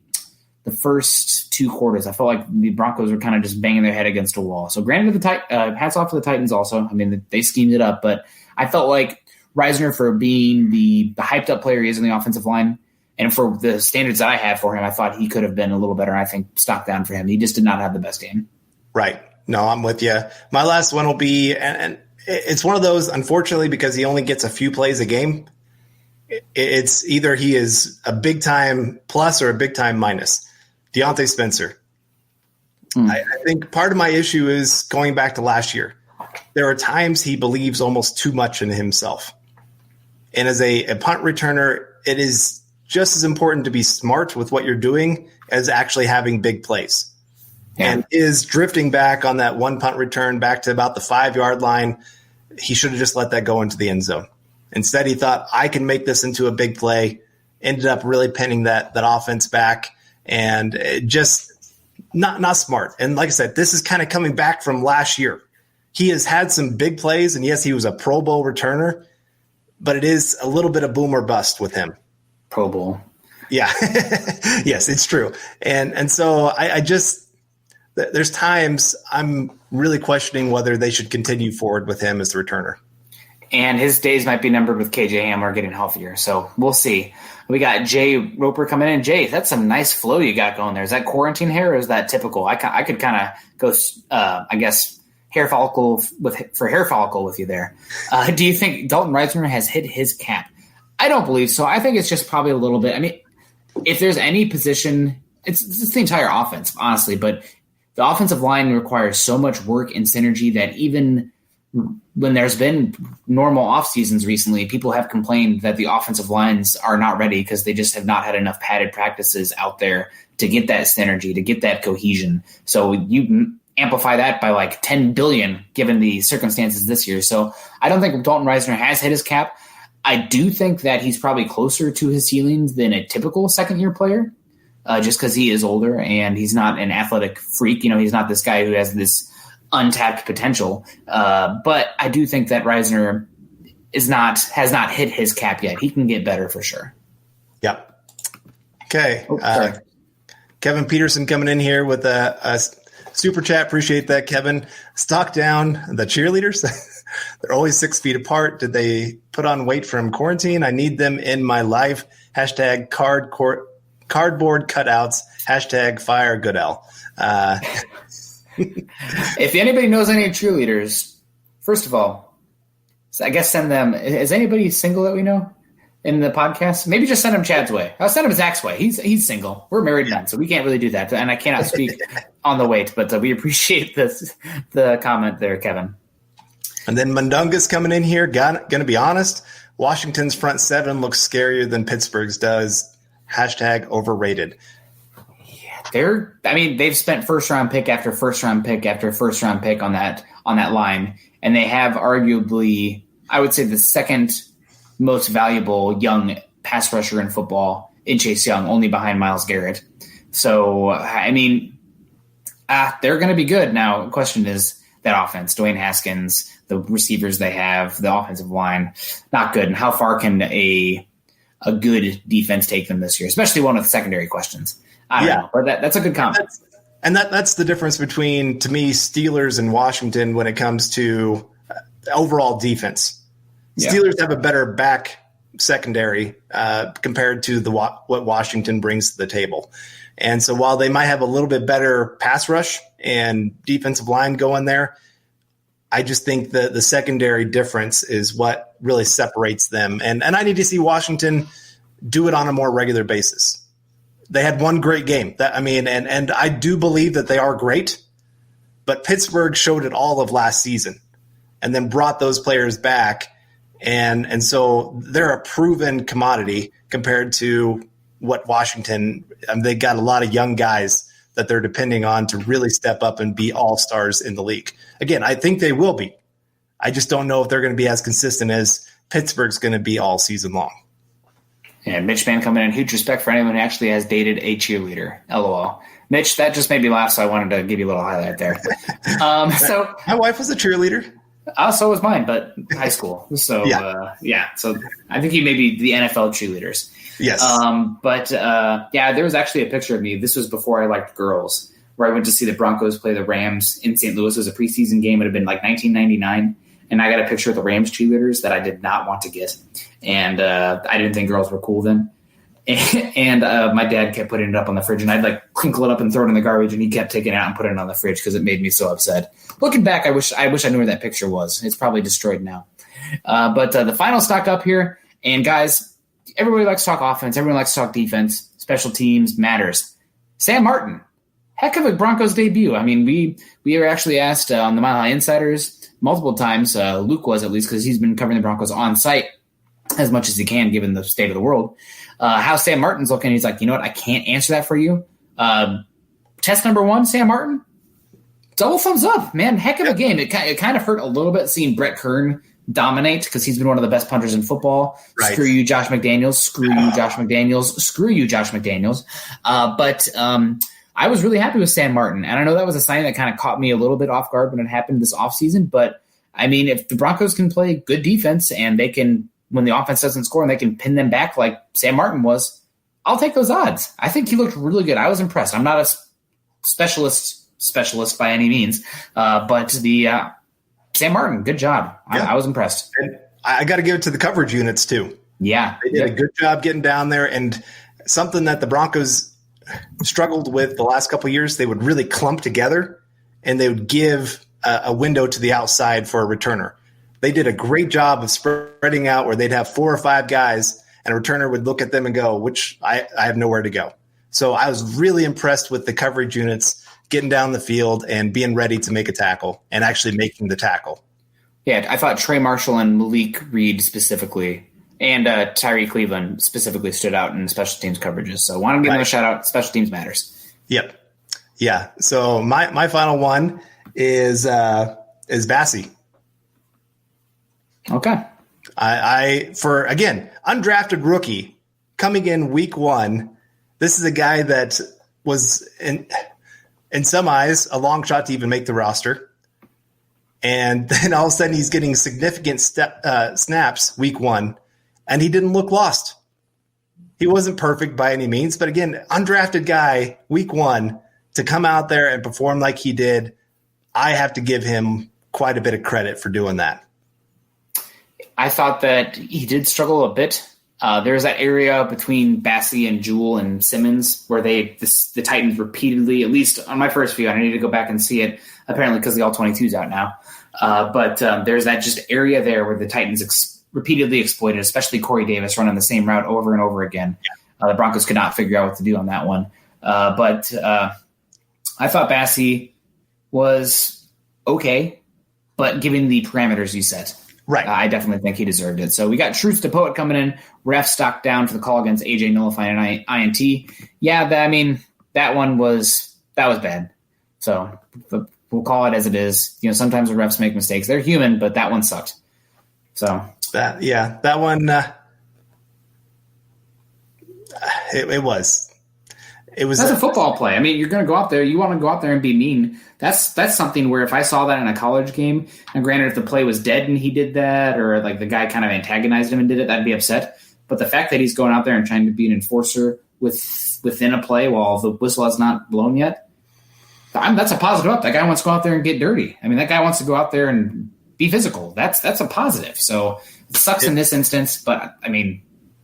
first 2 quarters. I felt like the Broncos were kind of just banging their head against a wall. So granted, hats off to the Titans also. They schemed it up, but I felt like Reisner, for being the hyped up player he is in the offensive line, and for the standards that I had for him, I thought he could have been a little better. I think stock down for him. He just did not have the best game. Right. No, I'm with you. My last one will be, and it's one of those, unfortunately, because he only gets a few plays a game. It's either he is a big time plus or a big time minus. Deontay Spencer. I think part of my issue is going back to last year. There are times he believes almost too much in himself. And as a punt returner, it is just as important to be smart with what you're doing as actually having big plays. Yeah. And is drifting back on that one punt return back to about the 5-yard line. He should have just let that go into the end zone. Instead, he thought, I can make this into a big play. Ended up really pinning that offense back. And it just not smart. And like I said, this is kind of coming back from last year. He has had some big plays, and yes, he was a Pro Bowl returner, but it is a little bit of boom or bust with him. Pro Bowl. Yeah. Yes, it's true. And so I just – there's times I'm really questioning whether they should continue forward with him as the returner. And his days might be numbered with KJ Hamler getting healthier. So we'll see. We got Jay Roper coming in. Jay, that's some nice flow you got going there. Is that quarantine hair or is that typical? I could kind of go, hair follicle with you there. Do you think Dalton Reisner has hit his cap? I don't believe so. I think it's just probably a little bit. If there's any position, it's the entire offense, honestly. But the offensive line requires so much work and synergy that even when there's been normal off seasons recently, people have complained that the offensive lines are not ready because they just have not had enough padded practices out there to get that synergy, to get that cohesion. So you amplify that by like 10 billion given the circumstances this year. So I don't think Dalton Reisner has hit his cap. I do think that he's probably closer to his ceilings than a typical second-year player, just because he is older and he's not an athletic freak. He's not this guy who has this untapped potential. But I do think that Reisner has not hit his cap yet. He can get better for sure. Yep. Okay. Kevin Peterson coming in here with a super chat. Appreciate that, Kevin. Stock down the cheerleaders. They're always 6 feet apart. Did they put on weight from quarantine? I need them in my life. Hashtag cardboard cutouts. Hashtag fire Goodell. If anybody knows any cheerleaders, first of all, I guess send them. Is anybody single that we know in the podcast? Maybe just send them Chad's way. I'll send him Zach's way. He's single. We're married men, so we can't really do that. And I cannot speak on the weight, but we appreciate the comment there, Kevin. And then Mundunga's coming in here. Going to be honest, Washington's front seven looks scarier than Pittsburgh's does. Hashtag overrated. They've spent first round pick after first round pick after first round pick on that line, and they have arguably, I would say, the second most valuable young pass rusher in football in Chase Young, only behind Myles Garrett. So they're going to be good. Now, the question is that offense, Dwayne Haskins, the receivers they have, the offensive line, not good. And how far can a good defense take them this year, especially one with secondary questions? I don't know, but that's a good comment. That's the difference between, to me, Steelers and Washington when it comes to overall defense. Yeah. Steelers have a better back secondary compared to what Washington brings to the table. And so while they might have a little bit better pass rush and defensive line going there, I just think the secondary difference is what really separates them. And I need to see Washington do it on a more regular basis. They had one great game. And I do believe that they are great, but Pittsburgh showed it all of last season and then brought those players back. And so they're a proven commodity compared to what Washington, they got a lot of young guys that they're depending on to really step up and be all-stars in the league. Again, I think they will be. I just don't know if they're going to be as consistent as Pittsburgh's going to be all season long. Yeah, Mitch Mann coming in. Huge respect for anyone who actually has dated a cheerleader. LOL. Mitch, that just made me laugh, so I wanted to give you a little highlight there. So my wife was a cheerleader. So was mine, but high school. So so I think you may be the NFL cheerleaders. Yes. There was actually a picture of me. This was before I liked girls, where I went to see the Broncos play the Rams in St. Louis. It was a preseason game. It had been like 1999. And I got a picture of the Rams cheerleaders that I did not want to get. And I didn't think girls were cool then. And my dad kept putting it up on the fridge, and I'd like crinkle it up and throw it in the garbage, and he kept taking it out and putting it on the fridge because it made me so upset. Looking back, I wish I knew where that picture was. It's probably destroyed now. But the final stock up here, and guys, everybody likes to talk offense. Everyone likes to talk defense. Special teams matters. Sam Martin, heck of a Broncos debut. I mean, we were actually asked on the Mile High Insiders multiple times. Luke was, at least, because he's been covering the Broncos on site as much as he can, given the state of the world. How Sam Martin's looking. He's like, you know what? I can't answer that for you. Test number one, Sam Martin. Double thumbs up, man. Heck of a game. It kind of hurt a little bit seeing Brett Kern dominate because he's been one of the best punters in football. Right. Screw you, Josh McDaniels. Screw you, Josh McDaniels. Screw you, Josh McDaniels. But I was really happy with Sam Martin. And I know that was a sign that kind of caught me a little bit off guard when it happened this offseason. But, I mean, if the Broncos can play good defense and they can, when the offense doesn't score, and they can pin them back like Sam Martin was, I'll take those odds. I think he looked really good. I was impressed. I'm not a specialist by any means, but the Sam Martin, good job. Yeah. I was impressed. And I got to give it to the coverage units too. Yeah. They did a good job getting down there, and something that the Broncos struggled with the last couple of years, they would really clump together and they would give a window to the outside for a returner. They did a great job of spreading out where they'd have 4 or 5 guys and a returner would look at them and go, which I have nowhere to go. So I was really impressed with the coverage units getting down the field and being ready to make a tackle and actually making the tackle. Yeah, I thought Trey Marshall and Malik Reed specifically and Tyree Cleveland specifically stood out in special teams coverages. So I want to give them a shout out. Special teams matters. Yep. Yeah. So my final one is Bassey. Okay. For again, undrafted rookie coming in week 1, this is a guy that was in some eyes a long shot to even make the roster. And then all of a sudden he's getting significant snaps week 1, and he didn't look lost. He wasn't perfect by any means, but again, undrafted guy week 1 to come out there and perform like he did, I have to give him quite a bit of credit for doing that. I thought that he did struggle a bit. There's that area between Bassey and Jewell and Simmons where the Titans repeatedly, at least on my first view, I need to go back and see it, apparently because the All-22 is out now. But there's that just area there where the Titans repeatedly exploited, especially Corey Davis running the same route over and over again. The Broncos could not figure out what to do on that one. But I thought Bassey was okay, but given the parameters you set, right, I definitely think he deserved it. So we got Truce to Poet coming in, ref stock down for the call against AJ nullifying an INT. Yeah, that one was bad. So we'll call it as it is. Sometimes the refs make mistakes. They're human, but that one sucked. So that one, it was. That's a football play. I mean, you're going to go out there. You want to go out there and be mean. That's something where if I saw that in a college game, and granted, if the play was dead and he did that, or like the guy kind of antagonized him and did it, I'd be upset. But the fact that he's going out there and trying to be an enforcer within a play while the whistle has not blown yet, that's a positive up. That guy wants to go out there and get dirty. I mean, that guy wants to go out there and be physical. That's a positive. So it sucks in this instance, but I mean,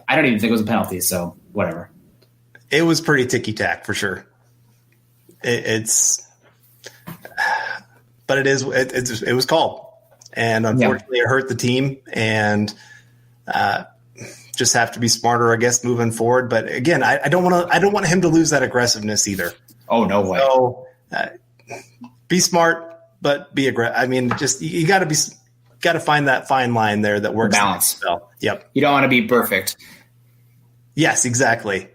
I don't even think it was a penalty. So whatever. It was pretty ticky-tack for sure. It was called, and unfortunately it hurt the team, and just have to be smarter, I guess, moving forward. But again, I don't want him to lose that aggressiveness either. Oh, no way. So be smart, but be aggressive. I mean, just you got to find that fine line there that works. Balance. Yep. You don't want to be perfect. Yes, exactly.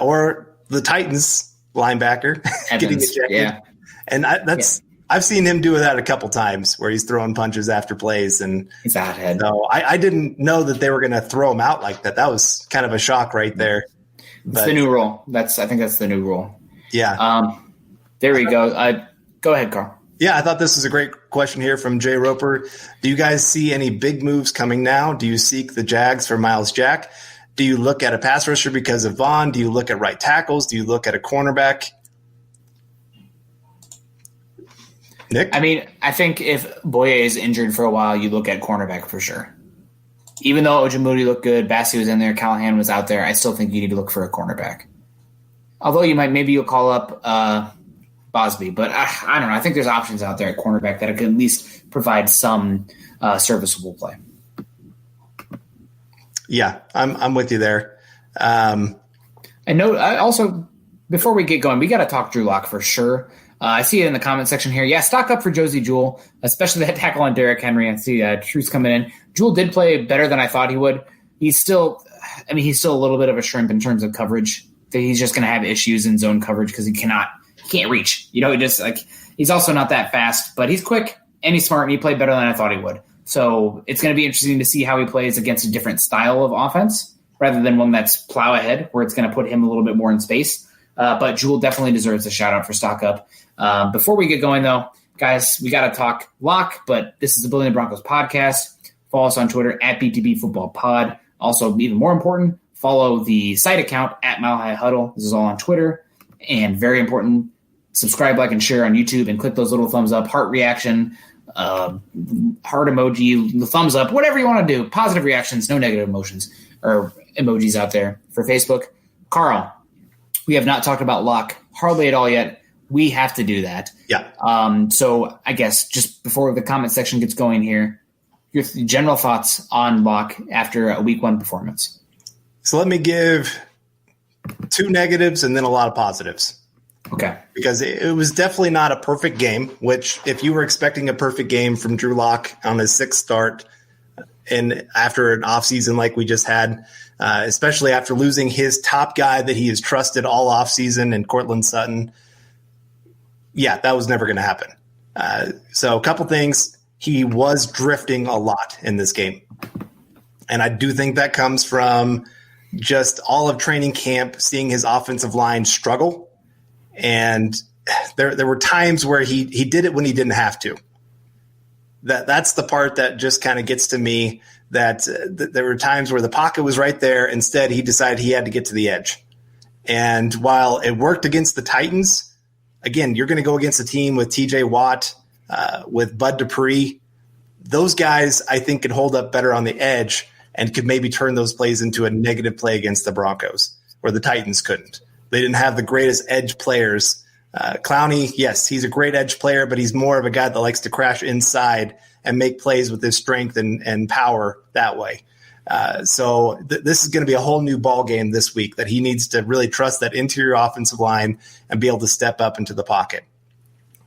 Or the Titans linebacker getting ejected. Yeah. And I've seen him do that a couple times where he's throwing punches after plays, and he's out head. So I didn't know that they were going to throw him out like that. That was kind of a shock right there. It's the new rule. I think that's the new rule. Yeah. There we go. Go ahead, Carl. Yeah, I thought this was a great question here from Jay Roper. Do you guys see any big moves coming now? Do you seek the Jags for Miles Jack? Do you look at a pass rusher because of Vaughn? Do you look at right tackles? Do you look at a cornerback? Nick? I mean, I think if Boye is injured for a while, you look at cornerback for sure. Even though Ojemudia looked good, Bassey was in there, Callahan was out there, I still think you need to look for a cornerback. Although maybe you'll call up Bosby, but I don't know. I think there's options out there at cornerback that can at least provide some serviceable play. Yeah, I'm with you there. I also, before we get going, we got to talk Drew Lock for sure. I see it in the comment section here. Yeah, stock up for Josie Jewell, especially that tackle on Derrick Henry. I see Truce coming in. Jewell did play better than I thought he would. He's still a little bit of a shrimp in terms of coverage. He's just going to have issues in zone coverage because he can't reach. He's also not that fast, but he's quick and he's smart and he played better than I thought he would. So it's going to be interesting to see how he plays against a different style of offense rather than one that's plow ahead where it's going to put him a little bit more in space. But Jewell definitely deserves a shout out for stock up. Before we get going though, guys, we got to talk lock, but this is the Building the Broncos podcast. Follow us on Twitter at BTB Football Pod. Also, even more important, follow the site account at Mile High Huddle. This is all on Twitter. And very important, subscribe, like, and share on YouTube and click those little thumbs up, heart reaction, heart emoji, the thumbs up, whatever you want to do. Positive reactions, no negative emotions or emojis out there for Facebook. Carl, we have not talked about lock hardly at all yet. We have to do that. Yeah. So I guess just before the comment section gets going here, your general thoughts on lock after a week 1 performance. So let me give 2 negatives and then a lot of positives. Okay. Because it was definitely not a perfect game, which if you were expecting a perfect game from Drew Lock on his 6th start and after an offseason like we just had, especially after losing his top guy that he has trusted all offseason in Cortland Sutton, yeah, that was never going to happen. So a couple things. He was drifting a lot in this game. And I do think that comes from just all of training camp, seeing his offensive line struggle. And there were times where he did it when he didn't have to. That's the part that just kind of gets to me, that there were times where the pocket was right there. Instead, he decided he had to get to the edge. And while it worked against the Titans, again, you're going to go against a team with TJ Watt, with Bud Dupree. Those guys, I think, could hold up better on the edge and could maybe turn those plays into a negative play against the Broncos, where the Titans couldn't. They didn't have the greatest edge players. Clowney, yes, he's a great edge player, but he's more of a guy that likes to crash inside and make plays with his strength and power that way. So this is going to be a whole new ball game this week, that he needs to really trust that interior offensive line and be able to step up into the pocket.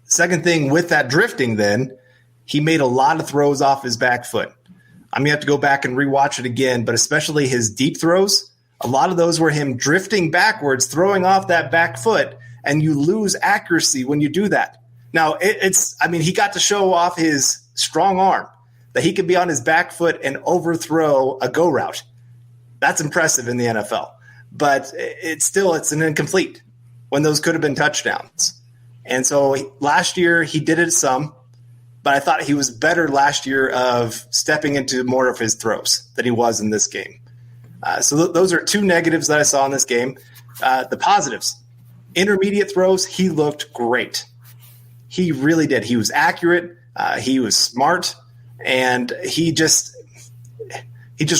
Second thing, with that drifting then, he made a lot of throws off his back foot. I'm going to have to go back and rewatch it again, but especially his deep throws, a lot of those were him drifting backwards, throwing off that back foot, and you lose accuracy when you do that. Now, he got to show off his strong arm, that he could be on his back foot and overthrow a go route. That's impressive in the NFL. But it's an incomplete when those could have been touchdowns. And so last year he did it some, but I thought he was better last year of stepping into more of his throws than he was in this game. So those are two negatives that I saw in this game. The positives, intermediate throws, he looked great. He really did. He was accurate. He was smart, and he just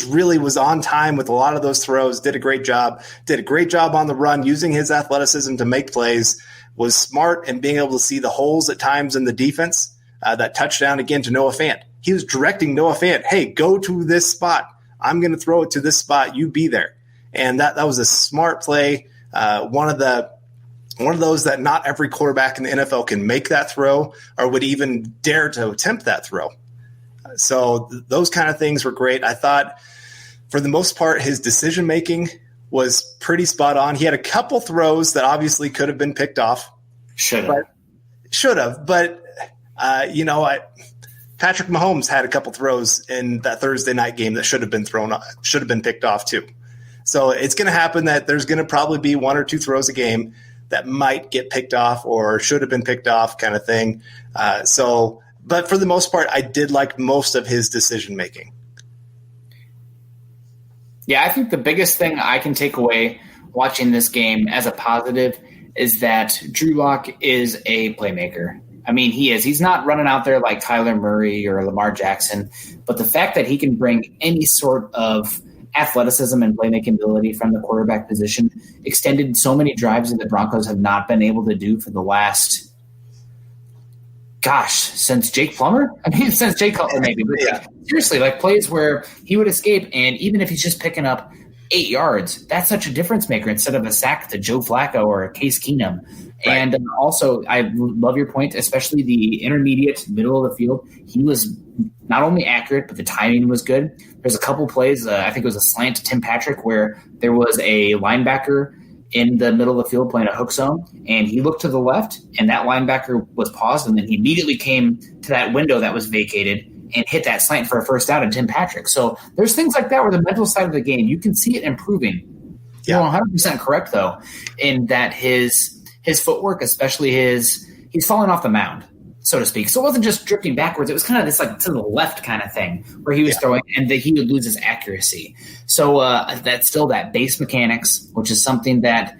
really was on time with a lot of those throws, did a great job on the run, using his athleticism to make plays, was smart and being able to see the holes at times in the defense. That touchdown again to Noah Fant. He was directing Noah Fant, hey, go to this spot. I'm going to throw it to this spot. You be there. And that was a smart play. One of those that not every quarterback in the NFL can make that throw or would even dare to attempt that throw. So those kind of things were great. I thought, for the most part, his decision-making was pretty spot on. He had a couple throws that obviously could have been picked off. Should have. But Patrick Mahomes had a couple throws in that Thursday night game that should have been picked off too. So it's going to happen that there's going to probably be one or two throws a game that might get picked off or should have been picked off, kind of thing. But for the most part, I did like most of his decision making. Yeah, I think the biggest thing I can take away watching this game as a positive is that Drew Lock is a playmaker. I mean, he is. He's not running out there like Kyler Murray or Lamar Jackson, but the fact that he can bring any sort of athleticism and playmaking ability from the quarterback position extended so many drives that the Broncos have not been able to do for the last, since Jake Plummer? I mean, since Jake Cutler maybe. But yeah. Seriously, like plays where he would escape, and even if he's just picking up 8 yards, that's such a difference maker instead of a sack to Joe Flacco or a Case Keenum. Right. And also, I love your point, especially the intermediate middle of the field. He was not only accurate, but the timing was good. There's a couple plays, I think it was a slant to Tim Patrick, where there was a linebacker in the middle of the field playing a hook zone, and he looked to the left, and that linebacker was paused, and then he immediately came to that window that was vacated and hit that slant for a first down to Tim Patrick. So there's things like that where the mental side of the game, you can see it improving. Yeah. You're 100% correct, though, in that his footwork, especially he's falling off the mound, so to speak. So it wasn't just drifting backwards. It was kind of this like to the left kind of thing where he was throwing and that he would lose his accuracy. So that's still that base mechanics, which is something that,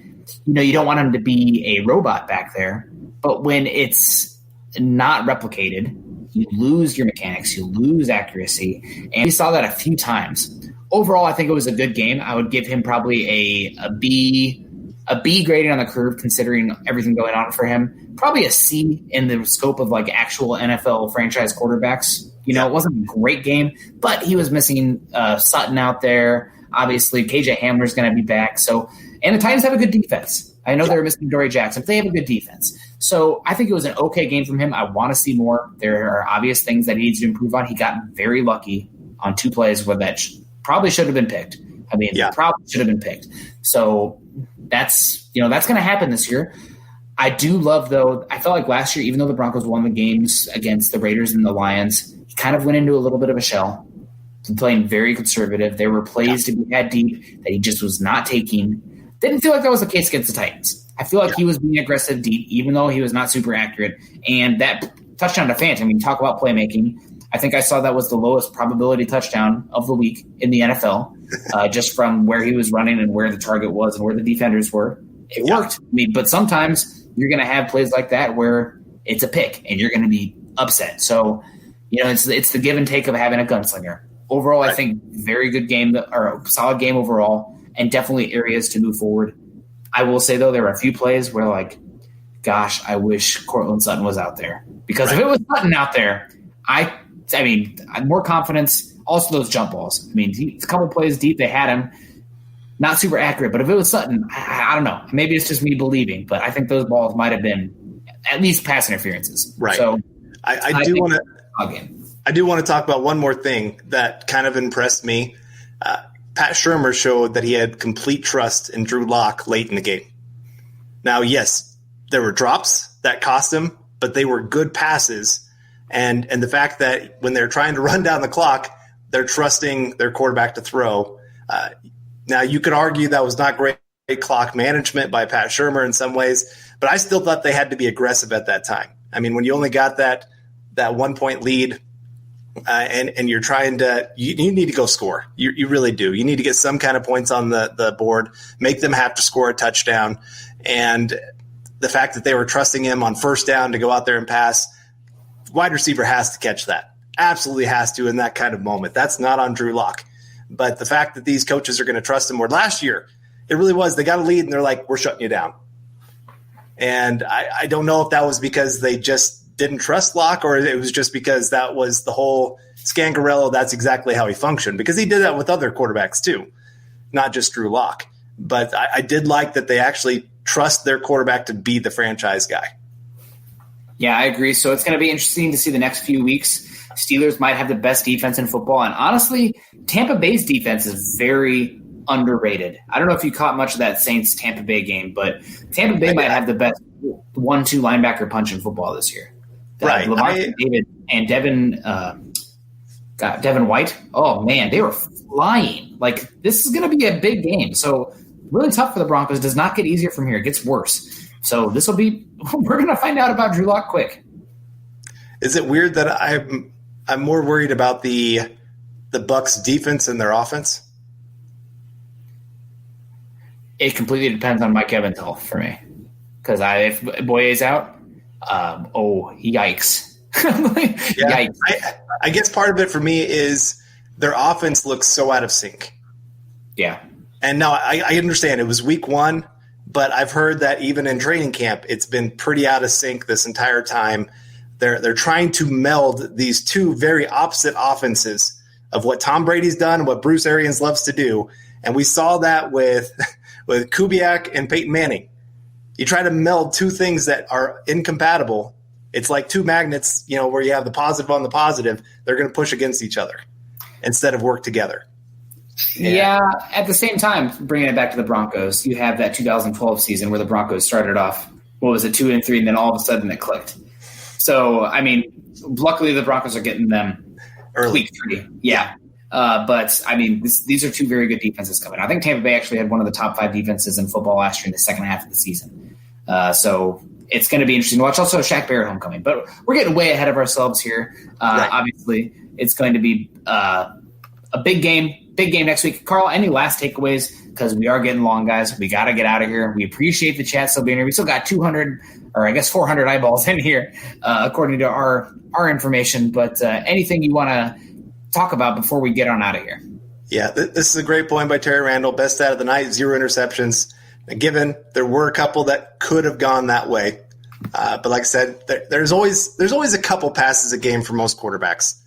you don't want him to be a robot back there. But when it's not replicated, you lose your mechanics, you lose accuracy. And we saw that a few times. Overall, I think it was a good game. I would give him probably a B grading on the curve, considering everything going on for him. Probably a C in the scope of like actual NFL franchise quarterbacks. It wasn't a great game, but he was missing Sutton out there. Obviously, KJ Hamler's going to be back. And the Titans have a good defense. I know they're missing Dory Jackson, but they have a good defense. So I think it was an okay game from him. I want to see more. There are obvious things that he needs to improve on. He got very lucky on 2 plays where that probably should have been picked. Probably should have been picked. So that's going to happen this year. I do love, though, I felt like last year, even though the Broncos won the games against the Raiders and the Lions, he kind of went into a little bit of a shell. been playing very conservative. There were plays to be had deep that he just was not taking. Didn't feel like that was the case against the Titans. I feel like he was being aggressive deep, even though he was not super accurate. And that touchdown to Fant, I mean, talk about playmaking. I think I saw that was the lowest probability touchdown of the week in the NFL, just from where he was running and where the target was and where the defenders were. It worked. I mean, but sometimes you're going to have plays like that where it's a pick and you're going to be upset. So, it's the give and take of having a gunslinger. Overall, I think very good game or solid game overall, and definitely areas to move forward. I will say, though, there were a few plays where, gosh, I wish Cortland Sutton was out there. Because if it was Sutton out there, I mean, more confidence. Also, those jump balls. I mean, a couple plays deep, they had him. Not super accurate, but if it was Sutton, I don't know. Maybe it's just me believing, but I think those balls might have been at least pass interferences. Right. So I do want to talk about one more thing that kind of impressed me. Pat Shurmur showed that he had complete trust in Drew Lock late in the game. Now, yes, there were drops that cost him, but they were good passes. And the fact that when they're trying to run down the clock, they're trusting their quarterback to throw. Now, you could argue that was not great clock management by Pat Shurmur in some ways, but I still thought they had to be aggressive at that time. I mean, when you only got that 1 point lead and you're trying to – you need to go score. You really do. You need to get some kind of points on the board, make them have to score a touchdown. And the fact that they were trusting him on first down to go out there and pass, wide receiver has to catch that. Absolutely has to in that kind of moment. That's not on Drew Lock. But the fact that these coaches are going to trust him more, last year, it really was. They got a lead, and they're like, we're shutting you down. And I don't know if that was because they just didn't trust Lock or it was just because that was the whole Scangarello, that's exactly how he functioned. Because he did that with other quarterbacks too, not just Drew Lock. But I did like that they actually trust their quarterback to be the franchise guy. Yeah, I agree. So it's going to be interesting to see the next few weeks. Steelers might have the best defense in football. And honestly, Tampa Bay's defense is very underrated. I don't know if you caught much of that Saints-Tampa Bay game, but Tampa Bay might have the best 1-2 linebacker punch in football this year. Right. Lavonte David and Devin White, oh, man, they were flying. This is going to be a big game. So really tough for the Broncos. Does not get easier from here. It gets worse. So this will be – we're going to find out about Drew Lock quick. Is it weird that I'm more worried about the Bucs defense and their offense? It completely depends on Mike Evans' health for me. Because if Boye's out, yikes. Yikes. I guess part of it for me is their offense looks so out of sync. Yeah. And now I understand it was week 1, but I've heard that even in training camp, it's been pretty out of sync this entire time. They're trying to meld these two very opposite offenses of what Tom Brady's done and what Bruce Arians loves to do. And we saw that with Kubiak and Peyton Manning. You try to meld two things that are incompatible. It's like two magnets, where you have the positive on the positive. They're going to push against each other instead of work together. Yeah, at the same time, bringing it back to the Broncos, you have that 2012 season where the Broncos started off, 2-3, and then all of a sudden it clicked. So, I mean, luckily the Broncos are getting them early. Week 3. Yeah. But, I mean, these are two very good defenses coming. I think Tampa Bay actually had one of the top 5 defenses in football last year in the second half of the season. So it's going to be interesting to watch. Also, Shaq Barrett homecoming. But we're getting way ahead of ourselves here. Right. Obviously, it's going to be a big game. Big game next week. Carl, any last takeaways? Because we are getting long, guys. We got to get out of here. We appreciate the chat still being here. We still got 200 or I guess 400 eyeballs in here, according to our information. But anything you want to talk about before we get on out of here? Yeah, this is a great point by Terry Randall. Best stat of the night, 0 interceptions. Given there were a couple that could have gone that way. But like I said, there's always a couple passes a game for most quarterbacks.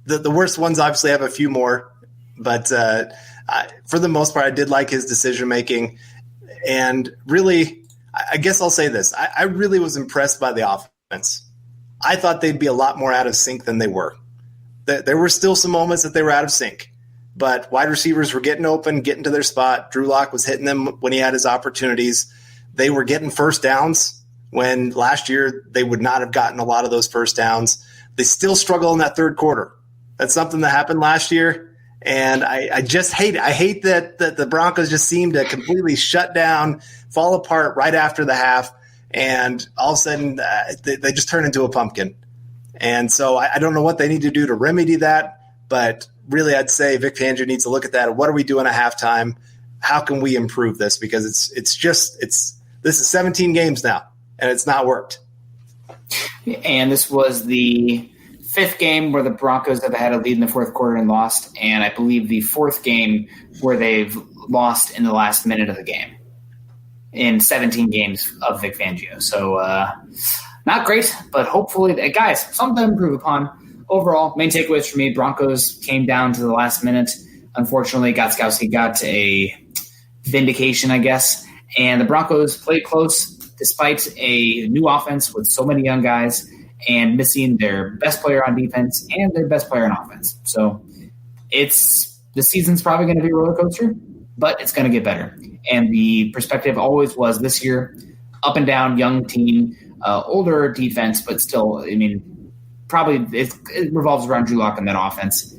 The worst ones obviously have a few more. But for the most part, I did like his decision-making. And really, I guess I'll say this. I really was impressed by the offense. I thought they'd be a lot more out of sync than they were. There were still some moments that they were out of sync. But wide receivers were getting open, getting to their spot. Drew Lock was hitting them when he had his opportunities. They were getting first downs when last year they would not have gotten a lot of those first downs. They still struggle in that third quarter. That's something that happened last year. And I just hate it. I hate that the Broncos just seem to completely shut down, fall apart right after the half, and all of a sudden they just turn into a pumpkin. And so I don't know what they need to do to remedy that, but really I'd say Vic Fangio needs to look at that. What are we doing at halftime? How can we improve this? Because this is 17 games now, and it's not worked. And this was the 5th game where the Broncos have had a lead in the 4th quarter and lost, and I believe the 4th game where they've lost in the last minute of the game in 17 games of Vic Fangio. So not great, but hopefully, guys, something to improve upon. Overall, main takeaways for me, Broncos came down to the last minute. Unfortunately, Gostkowski got a vindication, I guess, and the Broncos played close despite a new offense with so many young guys and missing their best player on defense and their best player on offense. So the season's probably going to be a roller coaster, but it's going to get better. And the perspective always was this year, up and down, young team, older defense, but still, I mean, probably it revolves around Drew Lock and that offense.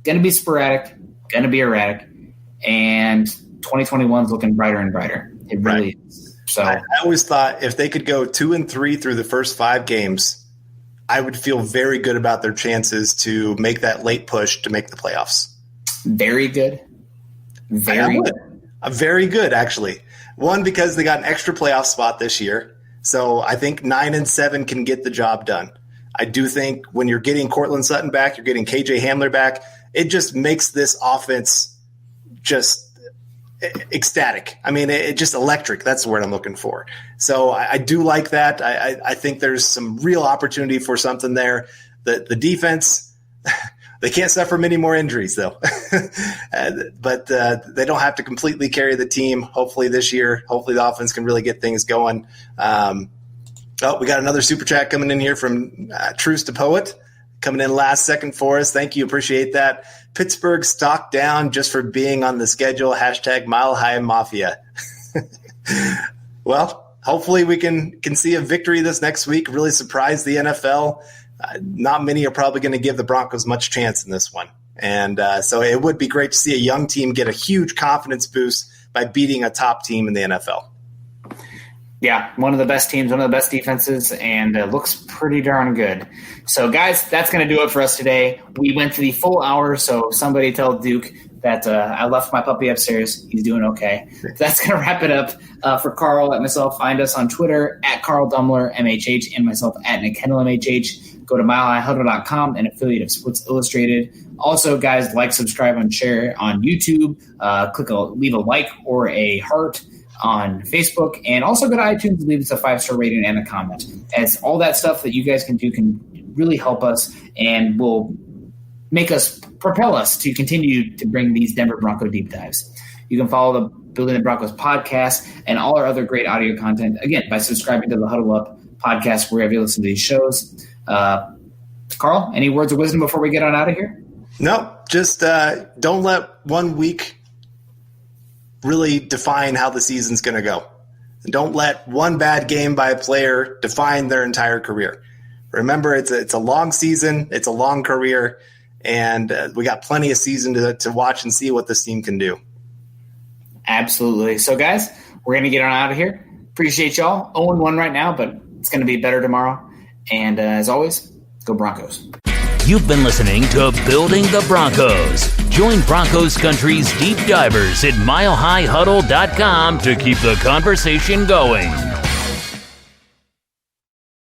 Going to be sporadic, going to be erratic, and 2021 is looking brighter and brighter. It really is. So I always thought if they could go 2-3 through the first 5 games, I would feel very good about their chances to make that late push to make the playoffs. Very good. Very good. Very good, actually. One, because they got an extra playoff spot this year. So I think 9-7 can get the job done. I do think when you're getting Cortland Sutton back, you're getting KJ Hamler back, it just makes this offense just ecstatic. I mean, it just electric. That's the word I'm looking for. So I do like that. I think there's some real opportunity for something there. The defense, they can't suffer many more injuries, though. But they don't have to completely carry the team. Hopefully this year, hopefully the offense can really get things going. We got another super chat coming in here from Truce to Poet, coming in last second for us. Thank you. Appreciate that. Pittsburgh stock down just for being on the schedule. # Mile High Mafia. Well, hopefully we can see a victory this next week, really surprise the NFL. Not many are probably going to give the Broncos much chance in this one. And so it would be great to see a young team get a huge confidence boost by beating a top team in the NFL. Yeah, one of the best teams, one of the best defenses, and looks pretty darn good. So, guys, that's going to do it for us today. We went to the full hour, so somebody tell Duke that I left my puppy upstairs. He's doing okay. That's going to wrap it up for Carl and myself. Find us on Twitter at Carl Dumler, MHH, and myself at Nick Kendell, MHH. Go to milehighhuddle.com, an affiliate of Sports Illustrated. Also, guys, like, subscribe, and share on YouTube. Leave a like or a heart on Facebook, and also go to iTunes and leave us a 5-star rating and a comment, as all that stuff that you guys can do can really help us and will propel us to continue to bring these Denver Bronco deep dives. You can follow the Building the Broncos podcast and all our other great audio content, again, by subscribing to the Huddle Up podcast wherever you listen to these shows. Carl, any words of wisdom before we get on out of here? No, just don't let 1 week really define how the season's going to go. Don't let one bad game by a player define their entire career. Remember, it's a long season, it's a long career, and we got plenty of season to watch and see what this team can do. Absolutely. So, guys, we're going to get on out of here. Appreciate y'all. 0-1 right now, but it's going to be better tomorrow. And as always, go Broncos. You've been listening to Building the Broncos. Join Broncos Country's deep divers at milehighhuddle.com to keep the conversation going.